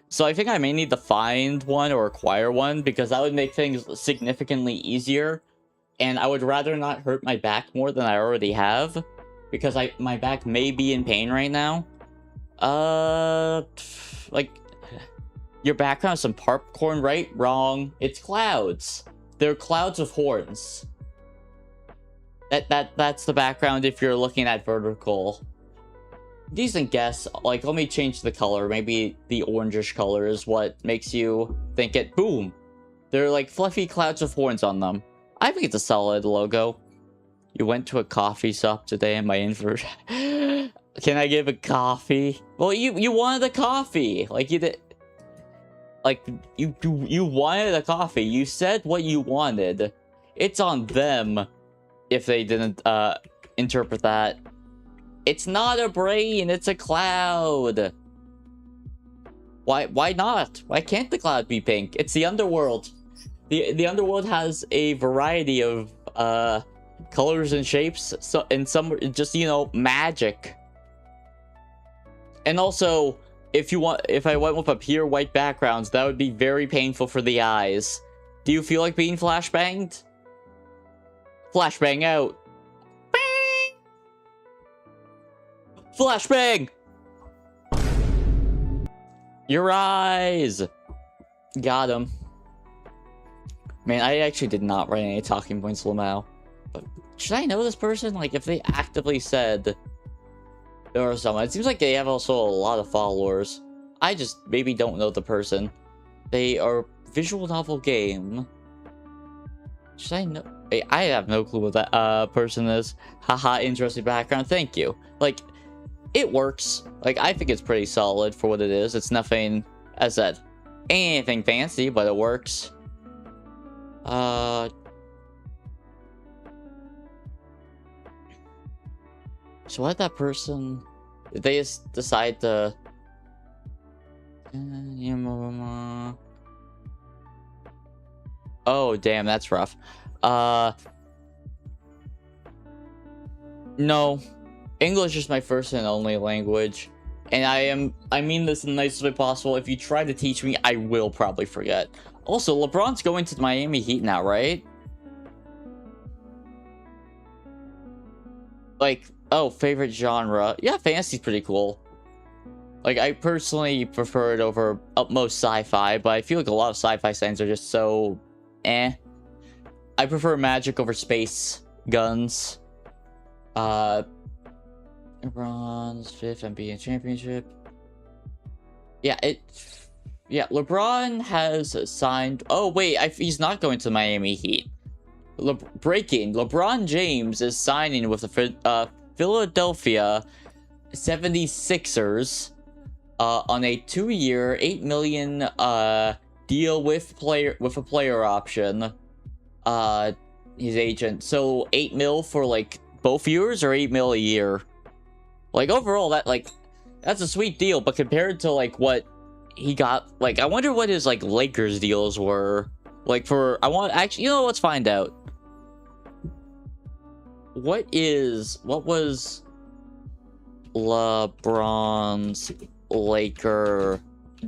So I think I may need to find one or acquire one, because that would make things significantly easier, and I would rather not hurt my back more than I already have. Because my back may be in pain right now. Like, your background is some popcorn, right? Wrong. It's clouds. They're clouds of horns. That's the background if you're looking at vertical. Decent guess. Like, let me change the color. Maybe the orangish color is what makes you think it. Boom. They're like fluffy clouds of horns on them. I think it's a solid logo. You went to a coffee shop today and my invert. Can I give a coffee? Well, you wanted a coffee. Like, you did. Like, you wanted a coffee. You said what you wanted. It's on them if they didn't interpret that. It's not a brain, it's a cloud. Why not? Why can't the cloud be pink? It's the underworld. The underworld has a variety of colors and shapes, so, and some just, you know, magic. And also, if I went with a pure white backgrounds, that would be very painful for the eyes. Do you feel like being flashbanged? Flashbang out. Flashbang! Your eyes! Got him. Man, I actually did not write any talking points, Lamau. But should I know this person? Like, if they actively said or someone, it seems like they have also a lot of followers. I just maybe don't know the person. They are visual novel game. Should I know? I have no clue what that person is. Haha, interesting background. Thank you. Like, it works. Like, I think it's pretty solid for what it is. It's nothing, as I said, anything fancy, but it works. So what that person... Did they just decide to... Oh, damn, that's rough. No. English is my first and only language. And I mean this in the nicest way possible. If you try to teach me, I will probably forget. Also, LeBron's going to the Miami Heat now, right? Like, oh, favorite genre. Yeah, fantasy's pretty cool. Like, I personally prefer it over most sci-fi, but I feel like a lot of sci-fi signs are just so eh. I prefer magic over space guns. LeBron's 5th NBA championship. Yeah, LeBron has signed... Oh, wait, he's not going to Miami Heat. Breaking. LeBron James is signing with the Philadelphia 76ers on a 2-year, $8 million deal with a player option. His agent. So 8 mil for like both years or 8 mil a year. Like overall, that's a sweet deal. But compared to like what he got, like I wonder what his like Lakers deals were. Like for actually, you know, let's find out. What was LeBron's Laker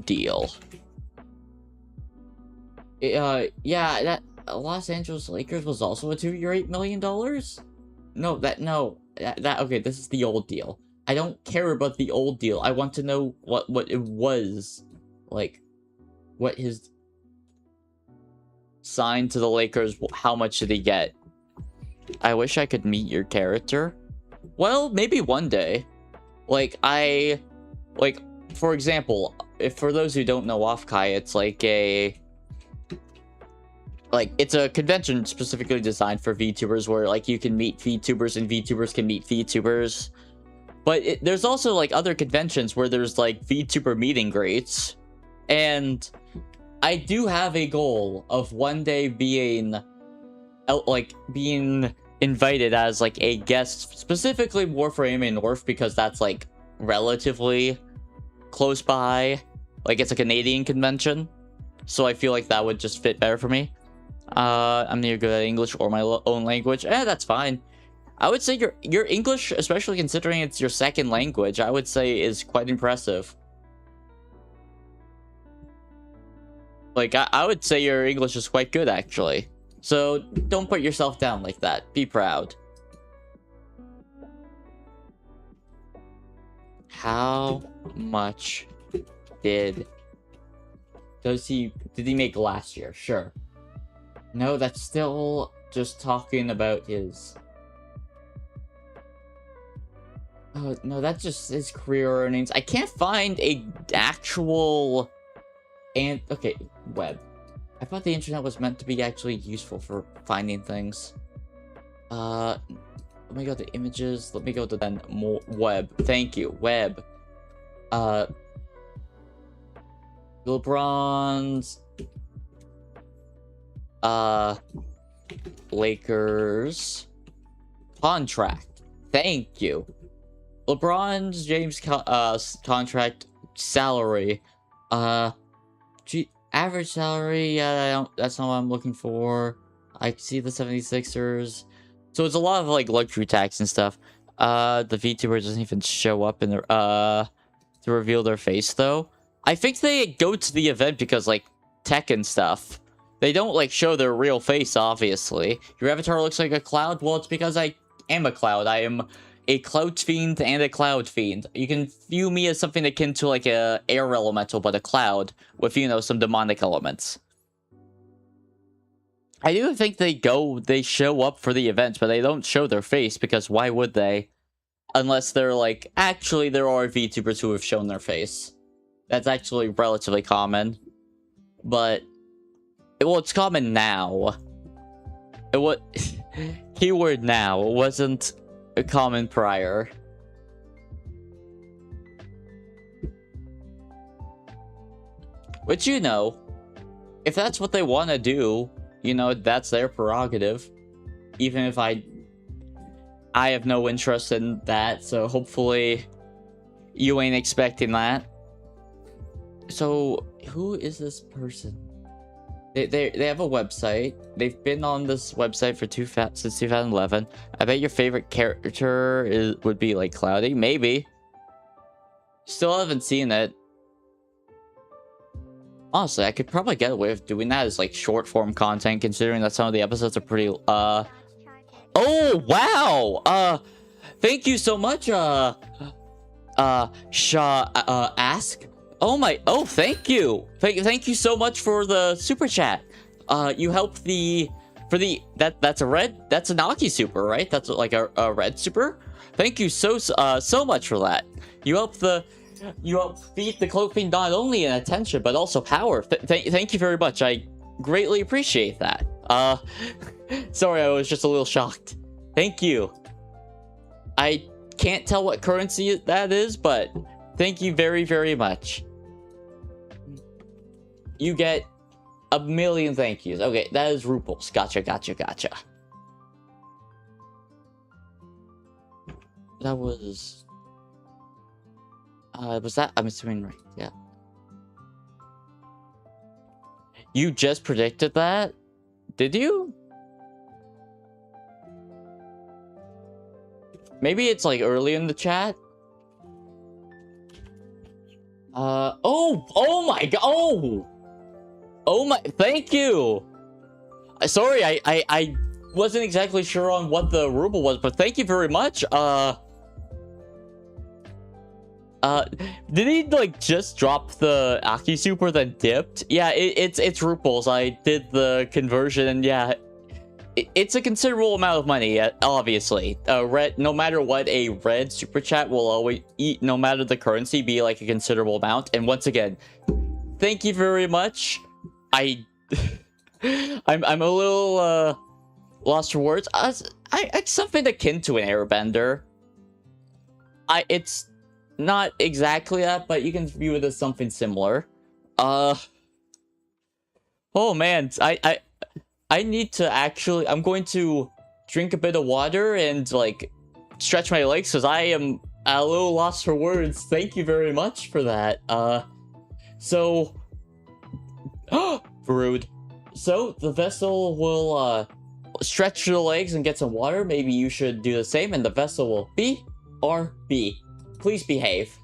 deal? Yeah, that Los Angeles Lakers was also a 2-year, $8 million? Okay, this is the old deal. I don't care about the old deal. I want to know what it was. Like, what his sign to the Lakers, how much did he get? I wish I could meet your character. Well, maybe one day. Like, for example, for those who don't know Offkai, it's like it's a convention specifically designed for VTubers where, like, you can meet VTubers and VTubers can meet VTubers. But there's also, like, other conventions where there's, like, VTuber meet and greets. And I do have a goal of one day being invited as, like, a guest, specifically Warframe and North, because that's, like, relatively close by. Like, it's a Canadian convention. So I feel like that would just fit better for me. I'm neither good at English or my own language. That's fine. I would say your English, especially considering it's your second language, I would say is quite impressive. Like, I would say your English is quite good, actually. So, don't put yourself down like that. Be proud. How much did he make last year? Sure. No, that's still just talking about his... Oh, no, that's just his career earnings. I can't find a actual... Okay, web. I thought the internet was meant to be actually useful for finding things. Let me go to images. Let me go to then more web. Thank you, web. LeBron's Lakers contract. Thank you. LeBron's James contract salary. Average salary, yeah, that's not what I'm looking for. I see the 76ers. So it's a lot of, like, luxury tax and stuff. The VTuber doesn't even show up in their, to reveal their face, though. I think they go to the event because, like, tech and stuff. They don't, like, show their real face, obviously. Your avatar looks like a cloud? Well, it's because I am a cloud. I am a CloutFiend and a CloutFiend. You can view me as something akin to like a air elemental, but a cloud with, you know, some demonic elements. I do think they show up for the events, but they don't show their face because why would they? Unless they're like, actually, there are VTubers who have shown their face. That's actually relatively common. But, well, it's common now. What keyword now wasn't common prior. Which, you know, if that's what they want to do, you know, that's their prerogative. Even if I have no interest in that, so hopefully you ain't expecting that. So, who is this person? They have a website. They've been on this website for since 2011. I bet your favorite character would be like Cloudy, maybe. Still haven't seen it. Honestly, I could probably get away with doing that as like short form content, considering that some of the episodes are pretty oh wow! Thank you so much, Ask. Oh, thank you. Thank you so much for the super chat. You helped that's an Aki super, right? That's like a red super. Thank you so much for that. You helped feed the CloutFiend not only in attention but also power. Thank you very much. I greatly appreciate that. Sorry, I was just a little shocked. Thank you. I can't tell what currency that is, but thank you very, very much. You get a million thank yous. Okay, that is Ruples. Gotcha. That was... was that? I'm assuming right. Yeah. You just predicted that? Did you? Maybe it's like early in the chat. Oh my god. Oh my, thank you. Sorry, I wasn't exactly sure on what the ruble was, but thank you very much. Did he like just drop the Aki super then dipped? Yeah, it's Ruples. I did the conversion, and yeah, it's a considerable amount of money. Obviously, no matter what, a red super chat will always eat, no matter the currency, be like a considerable amount. And once again, thank you very much. I'm a little lost for words. It's something akin to an airbender. It's not exactly that, but you can view it as something similar. Oh man, I need to actually... I'm going to drink a bit of water and like stretch my legs because I am a little lost for words. Thank you very much for that. So rude. So the vessel will stretch your legs and get some water. Maybe you should do the same, and the vessel will BRB. Please behave.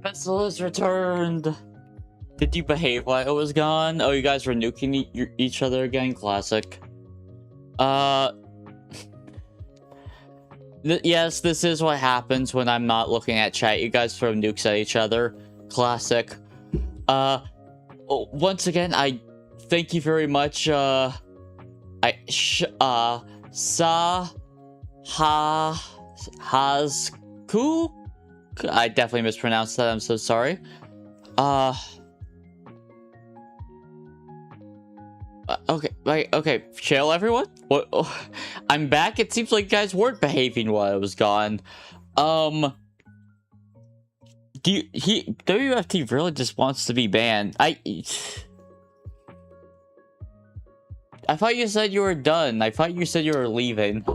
Vessel is returned. Did you behave while I was gone? Oh, you guys were nuking each other again? Classic. Yes, this is what happens when I'm not looking at chat. You guys throw nukes at each other. Classic. Once again, I thank you very much. Hasku? I definitely mispronounced that. I'm so sorry. Okay, okay, chill, everyone. What? Oh, I'm back. It seems like you guys weren't behaving while I was gone. WFT really just wants to be banned. I thought you said you were done. I thought you said you were leaving.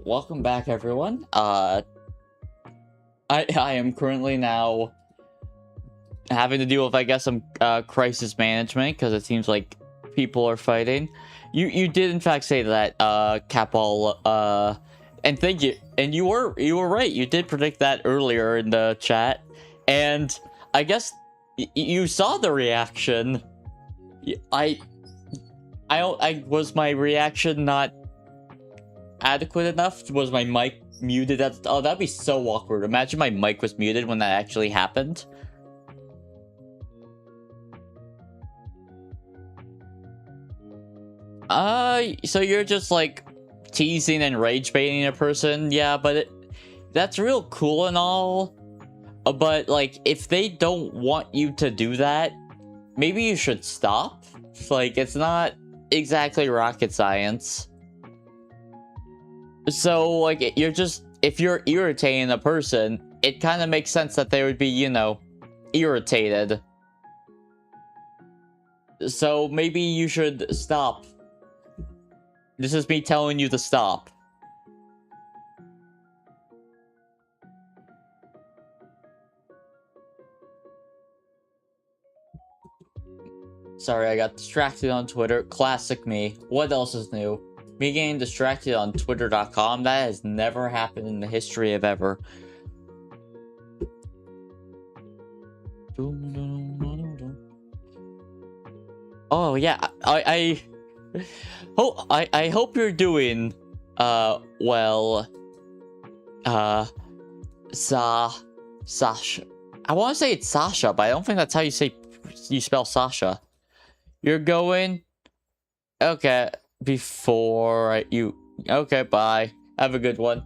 Welcome back, everyone. I am currently now having to deal with, I guess, some crisis management because it seems like people are fighting. You did in fact say that, Capol, and thank you. And you were right. You did predict that earlier in the chat, and I guess you saw the reaction. I was my reaction not adequate enough? Was my mic muted? Oh, that'd be so awkward. Imagine my mic was muted when that actually happened. So you're just like teasing and rage baiting a person? Yeah, but that's real cool and all. But like, if they don't want you to do that, maybe you should stop. Like, it's not exactly rocket science. So like, if you're irritating a person, it kind of makes sense that they would be, you know, irritated. So maybe you should stop. This is me telling you to stop. Sorry, I got distracted on Twitter. Classic me. What else is new? Me getting distracted on Twitter.com? That has never happened in the history of ever. Oh yeah, I hope you're doing well. Sasha. I want to say it's Sasha, but I don't think that's how you spell Sasha. You're going? Okay, before you... Okay, bye. Have a good one.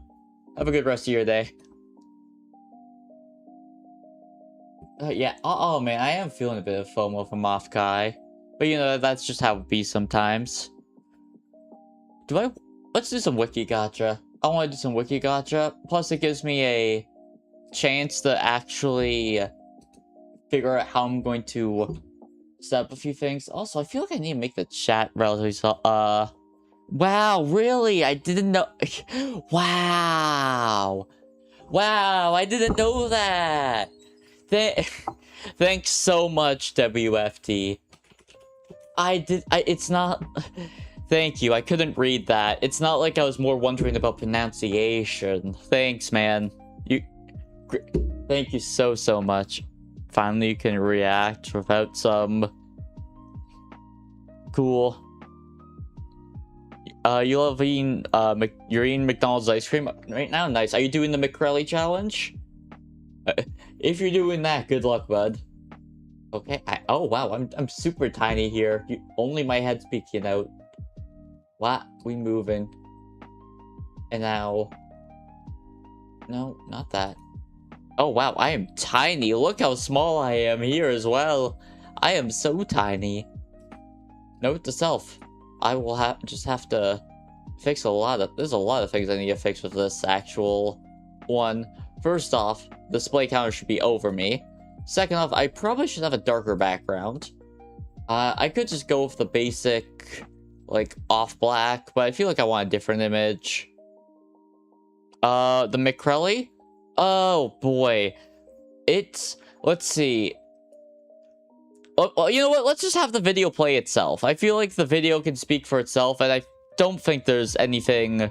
Have a good rest of your day. Yeah, oh man, I am feeling a bit of FOMO from Moth Kai. But you know, that's just how it be sometimes. Let's do some wiki gacha. I want to do some wiki gacha. Plus it gives me a chance to actually figure out how I'm going to set up a few things. Also, I feel like I need to make the chat relatively wow, really? I didn't know. Wow, I didn't know that. Thanks so much, WFT. It's not... Thank you, I couldn't read that. It's not like I was more wondering about pronunciation. Thanks, man. Thank you so much. Finally, you can react without some... Cool. You're eating McDonald's ice cream right now? Nice. Are you doing the McCrelly challenge? If you're doing that, good luck, bud. Okay, oh wow, I'm super tiny here. Only my head's peeking out. What? We moving. And now... No, not that. Oh wow, I am tiny. Look how small I am here as well. I am so tiny. Note to self. I will just have to fix there's a lot of things I need to fix with this actual one. First off, the display counter should be over me. Second off, I probably should have a darker background. I could just go with the basic, like, off black, but I feel like I want a different image. The McCrelly? Oh, boy. Let's see. Well, you know what? Let's just have the video play itself. I feel like the video can speak for itself, and I don't think there's anything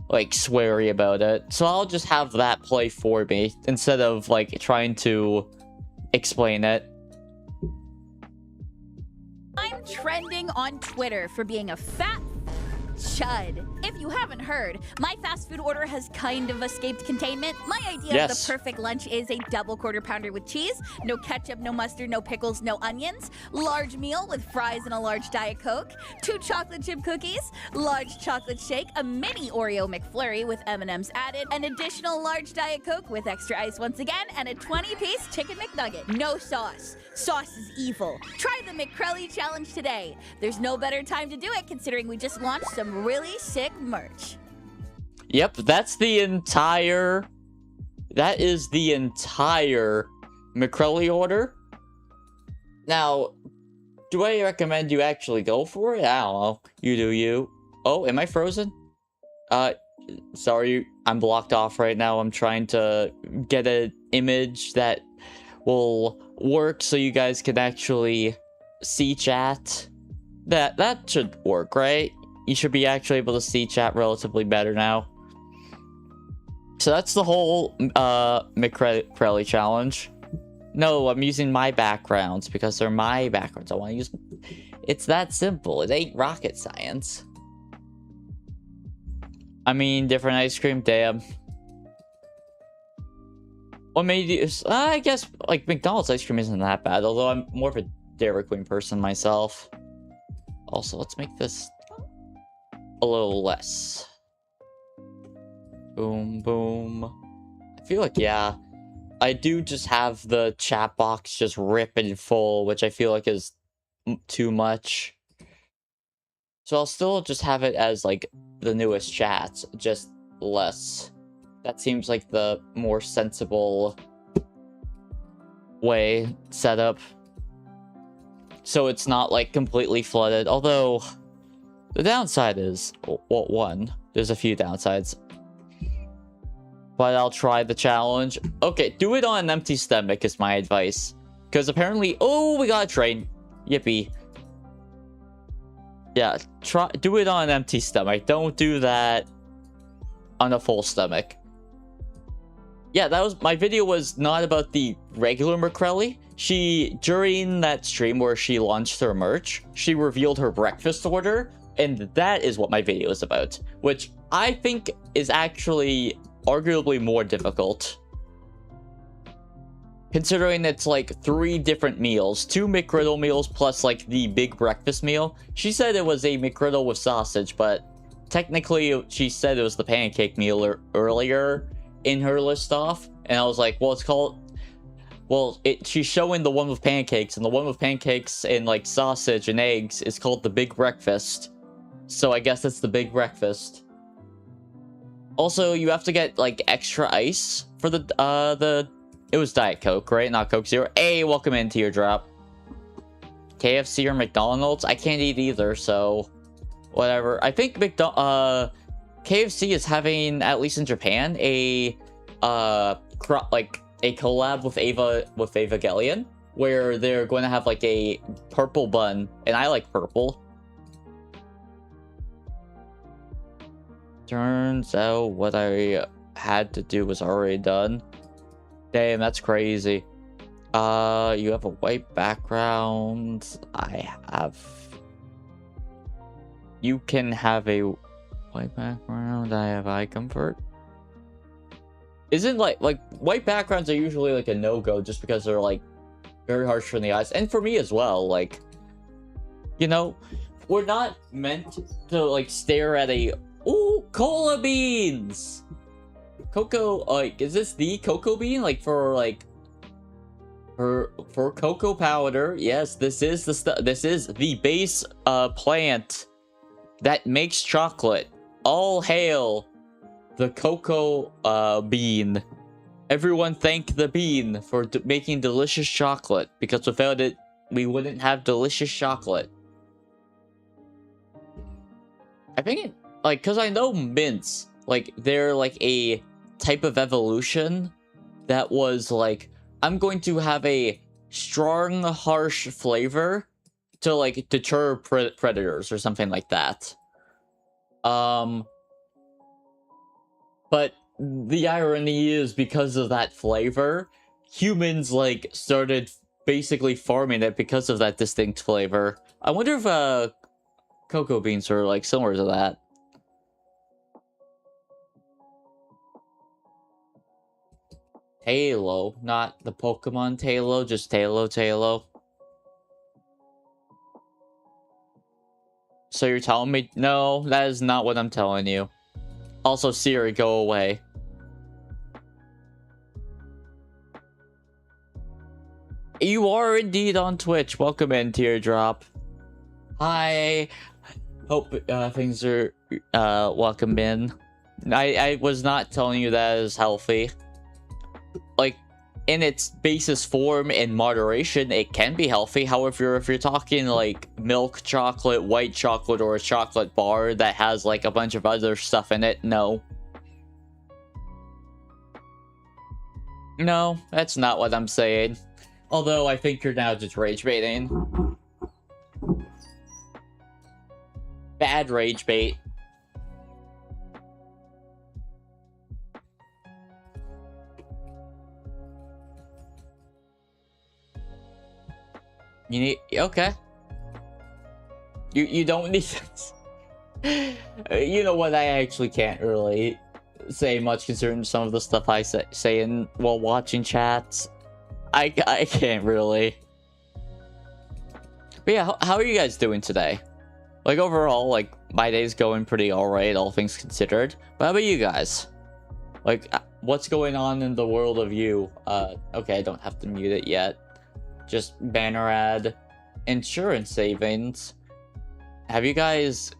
like sweary about it. So I'll just have that play for me instead of like trying to explain it. I'm trending on Twitter for being a fat chud. If you haven't heard, my fast food order has kind of escaped containment. My idea of the perfect lunch is a double quarter pounder with cheese, no ketchup, no mustard, no pickles, no onions, large meal with fries and a large Diet Coke, 2 chocolate chip cookies, large chocolate shake, a mini Oreo McFlurry with M&Ms added, an additional large Diet Coke with extra ice once again, and a 20-piece chicken McNugget. No sauce. Sauce is evil. Try the McCrelly challenge today. There's no better time to do it considering we just launched some really sick merch. Yep, that is the entire McCrelly order. Now, do I recommend you actually go for it? I don't know. You do you. Oh, am I frozen? Sorry, I'm blocked off right now. I'm trying to get an image that will work so you guys can actually see chat. That should work, right? You should be actually able to see chat relatively better now. So that's the whole McCrelly challenge. No, I'm using my backgrounds because they're my backgrounds. I want to use... It's that simple. It ain't rocket science. I mean, different ice cream, damn. What made you... I guess, like, McDonald's ice cream isn't that bad, although I'm more of a Dairy Queen person myself. Also, let's make this a little less. Boom, boom. I feel like, yeah, I do just have the chat box just ripping full, which I feel like is too much. So I'll still just have it as, like, the newest chats, just less. That seems like the more sensible way setup. So it's not, like, completely flooded. Although, the downside is, well, one, there's a few downsides. But I'll try the challenge. Okay, do it on an empty stomach is my advice. Because apparently... Oh, we got a train. Yippee. Yeah, do it on an empty stomach. Don't do that on a full stomach. Yeah, that was... My video was not about the regular McCrelly. During that stream where she launched her merch, she revealed her breakfast order. And that is what my video is about. Which I think is actually... arguably more difficult, considering it's like 3 different meals, 2 McGriddle meals plus like the big breakfast meal. She said it was a McGriddle with sausage, but technically she said it was the pancake meal earlier in her list off, and I was like, well, it's called, well, she's showing the one with pancakes, and the one with pancakes and like sausage and eggs is called the big breakfast, so I guess it's the big breakfast. Also, you have to get, like, extra ice for it was Diet Coke, right? Not Coke Zero. Hey, welcome in, Teardrop. KFC or McDonald's? I can't eat either, so... whatever. I think KFC is having, at least in Japan, a collab with Evangelion, where they're going to have, like, a purple bun, and I like purple. Turns out what I had to do was already done. Damn, that's crazy. You have a white background. You can have a white background. I have eye comfort. Isn't like white backgrounds are usually like a no-go just because they're like very harsh on the eyes, and for me as well. Like, you know, we're not meant to like stare at a... Ooh, cola beans! Cocoa, like, is this the cocoa bean? Like, for cocoa powder. Yes, this is the stuff. This is the base, plant that makes chocolate. All hail the cocoa, bean. Everyone thank the bean for making delicious chocolate, because without it, we wouldn't have delicious chocolate. I think it... like, because I know mints, like, they're, like, a type of evolution that was, like, I'm going to have a strong, harsh flavor to, like, deter predators or something like that. But the irony is, because of that flavor, humans, like, started basically farming it because of that distinct flavor. I wonder if, cocoa beans are, like, similar to that. Halo, not the Pokemon Halo, just Halo. So you're telling me? No, that is not what I'm telling you. Also, Siri, go away. You are indeed on Twitch. Welcome in, Teardrop. Hi. Hope things are welcome in. I was not telling you that is healthy. Like, in its basis form, in moderation, it can be healthy. However, if you're talking like milk chocolate, white chocolate, or a chocolate bar that has like a bunch of other stuff in it, no. No, that's not what I'm saying. Although I think you're now just rage baiting. Bad rage bait. You need, okay. You don't need you know what, I actually can't really say much concerning some of the stuff I say in while watching chats. I can't really. But yeah, how are you guys doing today? Like, overall, like, my day's going pretty alright, all things considered. But how about you guys? Like, what's going on in the world of you? Okay, I don't have to mute it yet. Just banner ad. Insurance savings. Have you guys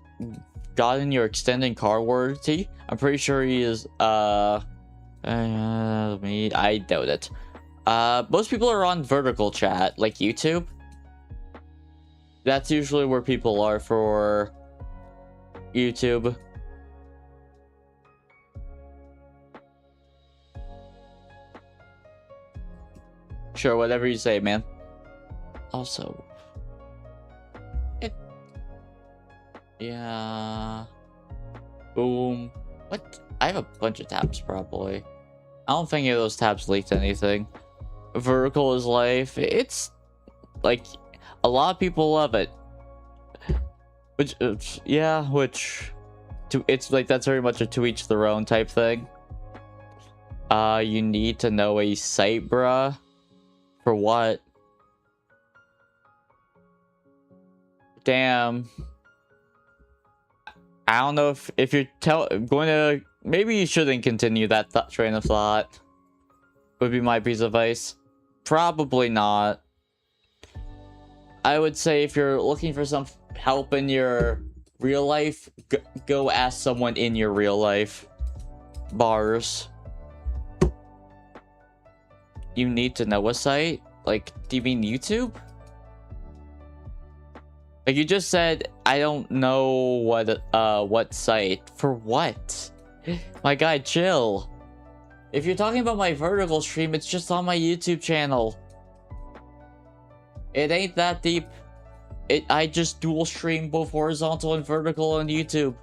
gotten your extended car warranty? I'm pretty sure he is, I doubt it. Most people are on vertical chat, like YouTube. That's usually where people are for YouTube. Sure, whatever you say, man. Also, yeah. Boom. What? I have a bunch of tabs, probably. I don't think any of those tabs leaked anything. Vertical is life. It's like a lot of people love it. Which, yeah, it's like that's very much a to each their own type thing. You need to know a site, bruh. For what? Damn. I don't know if you're going to, maybe you shouldn't continue that train of thought. Would be my piece of advice. Probably not. I would say if you're looking for some help in your real life, go ask someone in your real life. Bars. You need to know a site? Like, do you mean YouTube? Like, you just said, I don't know what site. For what? My guy, chill. If you're talking about my vertical stream, it's just on my YouTube channel. It ain't that deep. I just dual stream both horizontal and vertical on YouTube.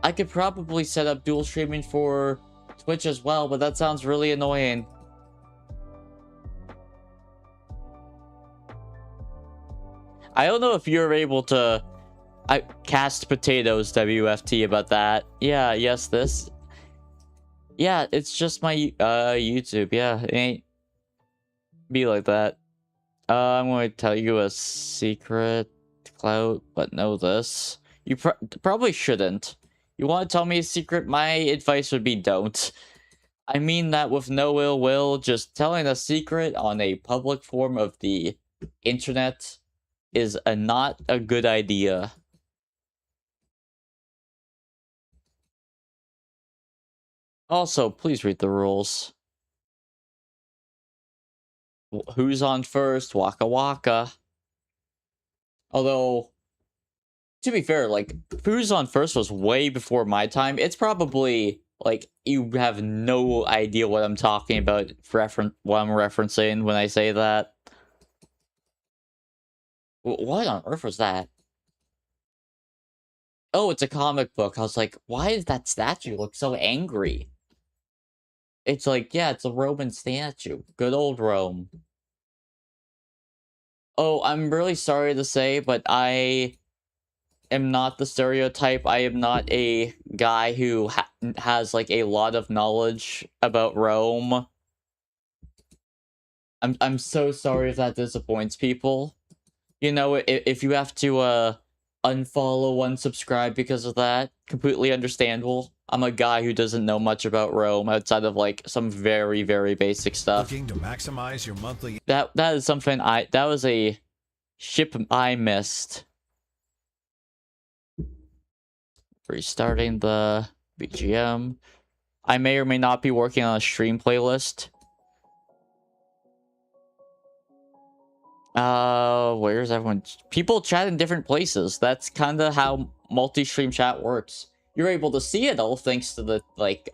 I could probably set up dual streaming for Twitch as well, but that sounds really annoying. I don't know if you're able to cast potatoes, WFT, about that. Yeah, yes, this. Yeah, it's just my YouTube. Yeah, it ain't be like that. I'm going to tell you a secret, Clout, but know this. You probably shouldn't. You want to tell me a secret? My advice would be don't. I mean that with no ill will. Just telling a secret on a public form of the internet is not a good idea. Also, please read the rules. Who's on first? Waka waka. Although, to be fair, like, Who's on first was way before my time. It's probably, like, you have no idea what I'm talking about, what I'm referencing when I say that. What on earth was that? Oh, it's a comic book. I was like, why does that statue look so angry? It's like, yeah, it's a Roman statue. Good old Rome. Oh, I'm really sorry to say, but I am not the stereotype. I am not a guy who has, like, a lot of knowledge about Rome. I'm so sorry if that disappoints people. You know, if you have to, unfollow, unsubscribe because of that, completely understandable. I'm a guy who doesn't know much about Rome outside of, like, some very, very basic stuff. Looking to maximize your monthly... That is something that was a ship I missed. Restarting the BGM. I may or may not be working on a stream playlist. Where's everyone? People chat in different places. That's kind of how multi-stream chat works. You're able to see it all thanks to the, like,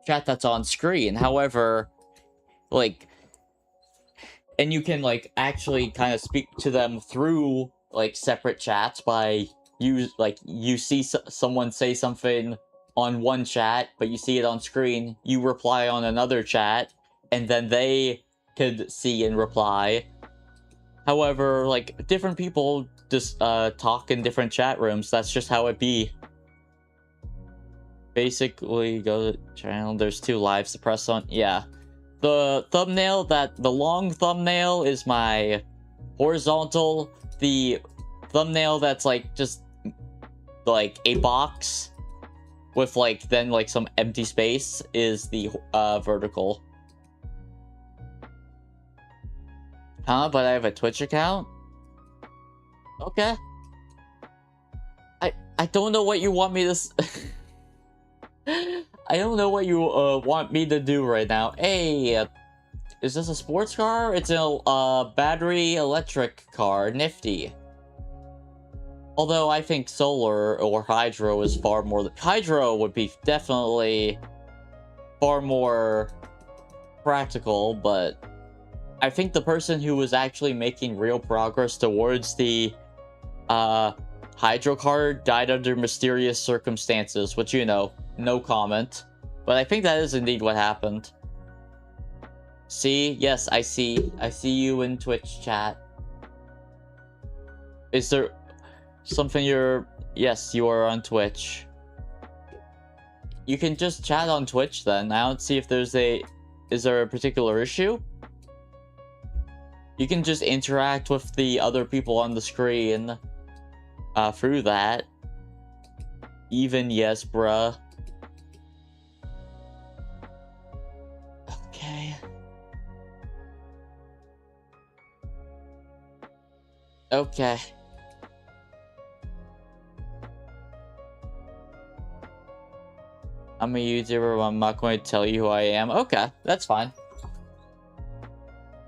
chat that's on screen. However, like, and you can, like, actually kind of speak to them through, like, separate chats by you see someone say something on one chat, but you see it on screen, you reply on another chat, and then they could see and reply. However, like, different people just talk in different chat rooms. That's just how it be. Basically, go to channel. There's 2 lives to press on. Yeah. The thumbnail, the long thumbnail is my horizontal. The thumbnail that's, like, just, like, a box with, like, then, like, some empty space is the vertical. Huh? But I have a Twitch account? Okay. I don't know what you want me to... I don't know what you want me to do right now. Hey, is this a sports car? It's a battery electric car. Nifty. Although I think solar or hydro is far more... Hydro would be definitely far more practical, but I think the person who was actually making real progress towards the hydro car died under mysterious circumstances, which, you know, no comment. But I think that is indeed what happened. See? Yes, I see you in Twitch chat. Is there something you're... Yes, you are on Twitch. You can just chat on Twitch then. I don't see if there's a... Is there a particular issue? You can just interact with the other people on the screen through that. Even yes, bruh. Okay. Okay. I'm a YouTuber, but I'm not going to tell you who I am. Okay, that's fine.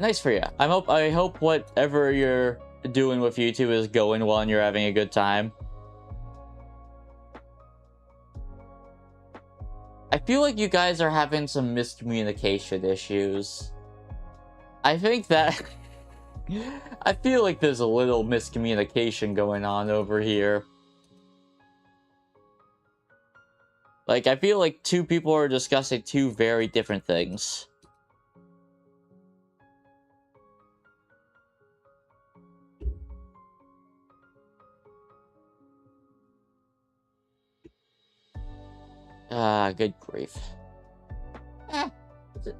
Nice for you. I hope whatever you're doing with YouTube is going well and you're having a good time. I feel like you guys are having some miscommunication issues. I think that... I feel like there's a little miscommunication going on over here. Like, I feel like 2 people are discussing 2 very different things. Good grief.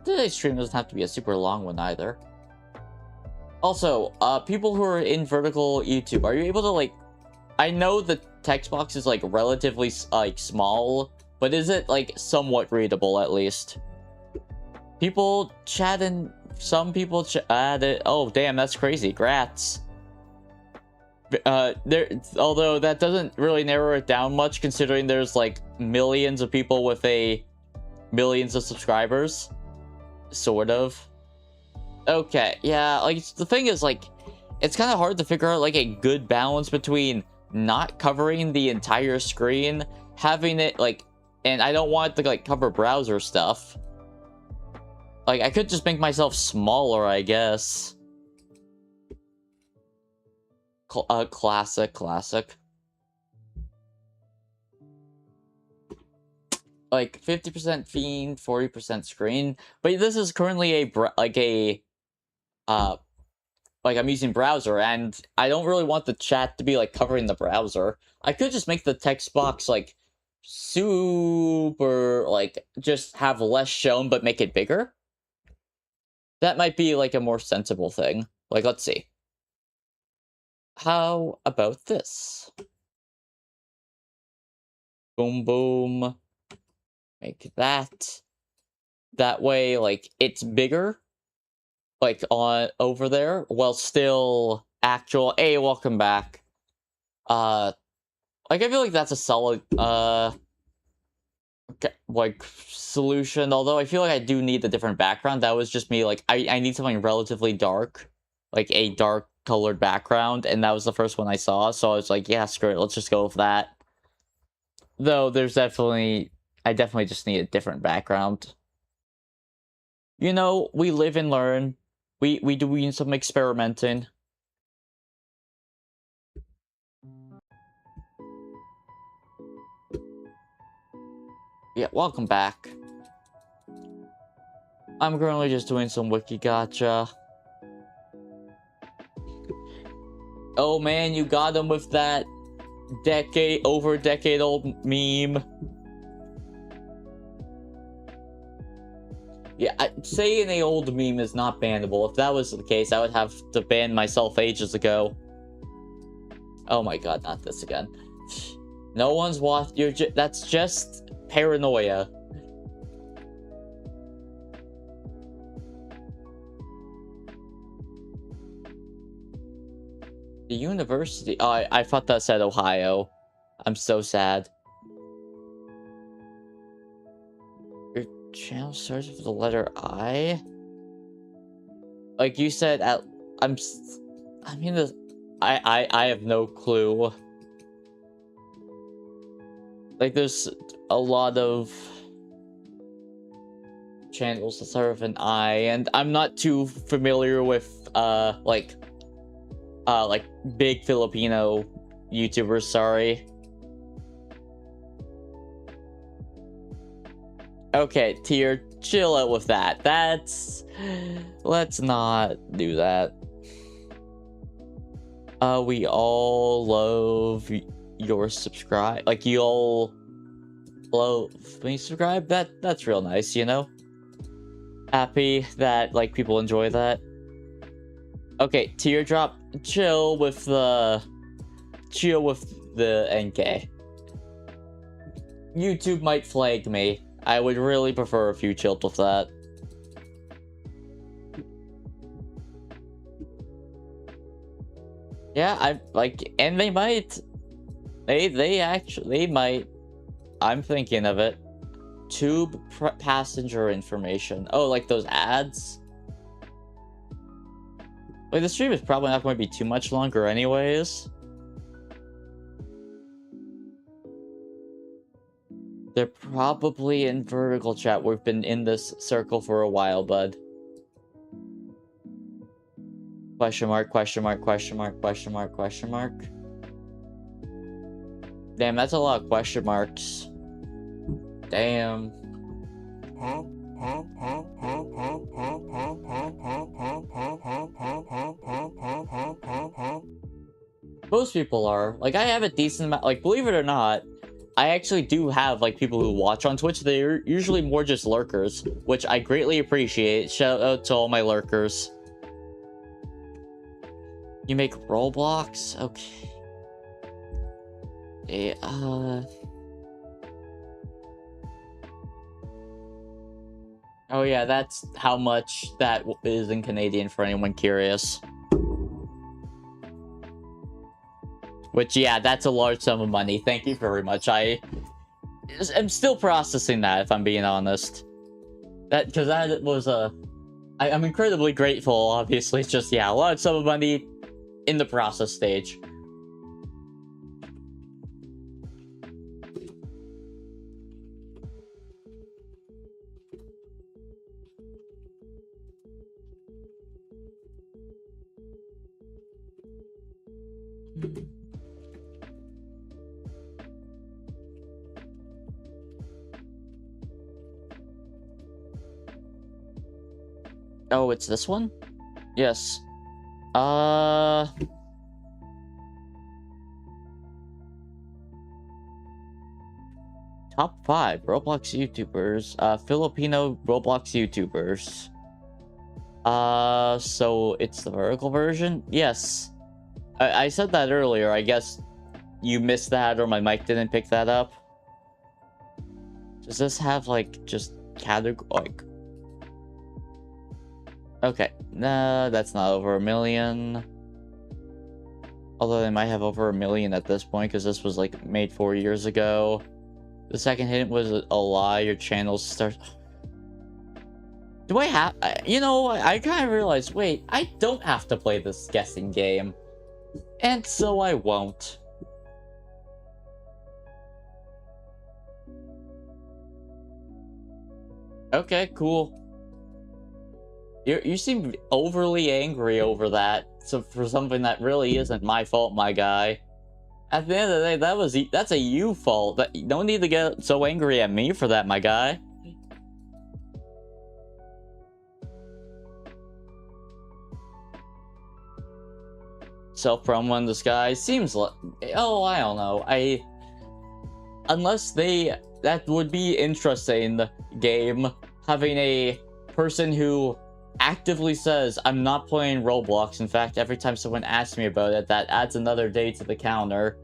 Today's stream doesn't have to be a super long one either. Also, people who are in vertical YouTube, are you able to, like... I know the text box is, like, relatively, like, small, but is it, like, somewhat readable, at least? People chatting... Some people chatted... Oh, damn, that's crazy. Grats. Although that doesn't really narrow it down much, considering there's, like, millions of people with millions of subscribers. Sort of. Okay, yeah, like, the thing is, like, it's kind of hard to figure out, like, a good balance between not covering the entire screen, having it, like, and I don't want it to, like, cover browser stuff. Like, I could just make myself smaller, I guess. Classic. like 50% Fiend, 40% screen. But this is currently like I'm using browser, and I don't really want the chat to be like covering the browser. I could just make the text box like super, like just have less shown but make it bigger. That might be like a more sensible thing. Like, let's see. How about this? Boom, boom. Make that. That way, like, it's bigger. Like, on over there, while still actual. Hey, welcome back. Like, I feel like that's a solid, like, solution. Although I feel like I do need a different background. That was just me, like, I need something relatively dark. Like, a dark colored background. And that was the first one I saw. So I was like, yeah, screw it. Let's just go with that. Though, there's definitely... I definitely just need a different background. You know, we live and learn. We do some experimenting. Yeah, welcome back. I'm currently just doing some wiki gacha. Oh man, you got him with that over decade old meme. Yeah, saying an old meme is not bannable. If that was the case, I would have to ban myself ages ago. Oh my god, not this again. No one's watching. That's just paranoia. The university. Oh, I thought that said Ohio. I'm so sad. Your channel starts with the letter I. Like you said, I mean, I have no clue. Like, there's a lot of channels that start with an I, and I'm not too familiar with, like big Filipino YouTubers, sorry. Okay, Tier, chill out with that. Let's not do that. We all love your subscribe. Like, you all love me subscribe. That's real nice, you know? Happy that, like, people enjoy that. Okay, Teardrop, chill with the NK. YouTube might flag me. I would really prefer if you chilled with that. Yeah, and they might. They might. I'm thinking of it. Tube passenger information. Oh, like those ads? Like, the stream is probably not going to be too much longer anyways. They're probably in vertical chat. We've been in this circle for a while, bud. Question mark, question mark, question mark, question mark, question mark. Damn, that's a lot of question marks. Damn. Most people are. Like, I have a decent amount. Like, believe it or not, I actually do have, like, people who watch on Twitch. They're usually more just lurkers, which I greatly appreciate. Shout out to all my lurkers. You make Roblox? Okay. Oh yeah, that's how much that is in Canadian for anyone curious. Which, yeah, that's a large sum of money. Thank you very much. I'm still processing that, if I'm being honest. Because that was I'm incredibly grateful, obviously. It's just, yeah, a large sum of money in the process stage. Oh, it's this one? Yes. Top 5 Roblox YouTubers. Filipino Roblox YouTubers. So it's the vertical version? Yes. I said that earlier. I guess you missed that or my mic didn't pick that up. Does this have, like, just category, like... Okay. Nah, that's not over 1 million. Although they might have over 1 million at this point, because this was, like, made 4 years ago. The second hint was a lie. Your channel starts... Do I have... You know, I kind of realized, wait, I don't have to play this guessing game. And so I won't. Okay, cool. You seem overly angry over that. So for something that really isn't my fault, my guy. At the end of the day, that's a you fault. You don't need to get so angry at me for that, my guy. Self-promo in disguise seems like... Oh, I don't know. Unless they... That would be interesting, game. Having a person who actively says, I'm not playing Roblox. In fact, every time someone asks me about it, that adds another day to the counter.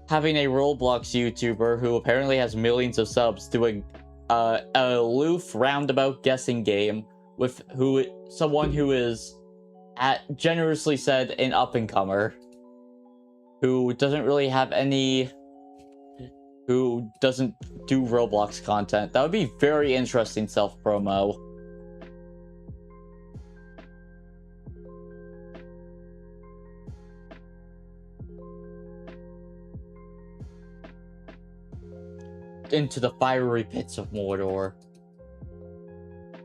Having a Roblox YouTuber who apparently has millions of subs doing a aloof roundabout guessing game with someone who is, generously said, an up-and-comer. Who doesn't really have any... Who doesn't do Roblox content. That would be very interesting self-promo. Into the fiery pits of Mordor.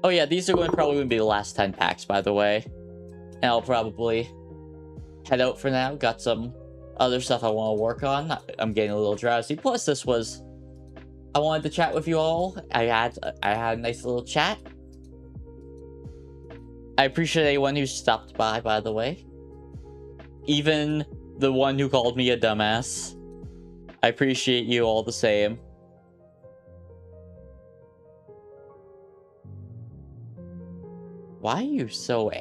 Oh yeah, these are probably going to be the last 10 packs, by the way. And I'll probably head out for now. Got some other stuff I want to work on. I'm getting a little drowsy. Plus, this was... I wanted to chat with you all. I had a nice little chat. I appreciate anyone who stopped by the way. Even the one who called me a dumbass. I appreciate you all the same. Why are you so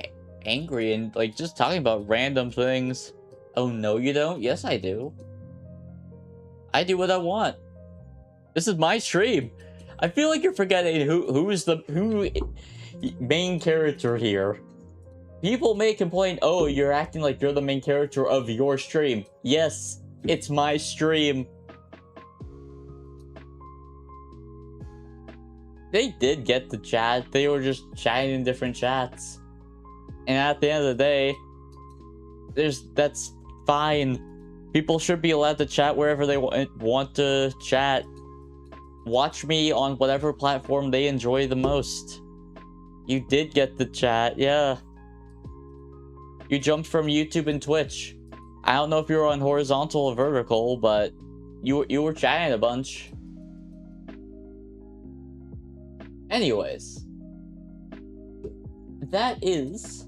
angry and, like, just talking about random things? Oh, no, you don't? Yes, I do. I do what I want. This is my stream. I feel like you're forgetting who is the main character here. People may complain, oh, you're acting like you're the main character of your stream. Yes, it's my stream. They did get the chat. They were just chatting in different chats. And at the end of the day, that's fine. People should be allowed to chat wherever they want to chat. Watch me on whatever platform they enjoy the most. You did get the chat, yeah. You jumped from YouTube and Twitch. I don't know if you were on horizontal or vertical, but you were chatting a bunch. Anyways, that is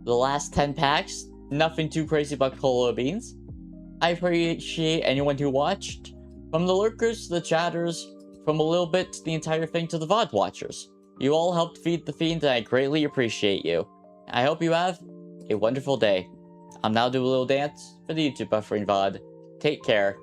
the last 10 packs. Nothing too crazy about Cola Beans. I appreciate anyone who watched. From the lurkers to the chatters, from a little bit to the entire thing to the VOD watchers. You all helped feed the fiend and I greatly appreciate you. I hope you have a wonderful day. I'll now do a little dance for the YouTube buffering VOD. Take care.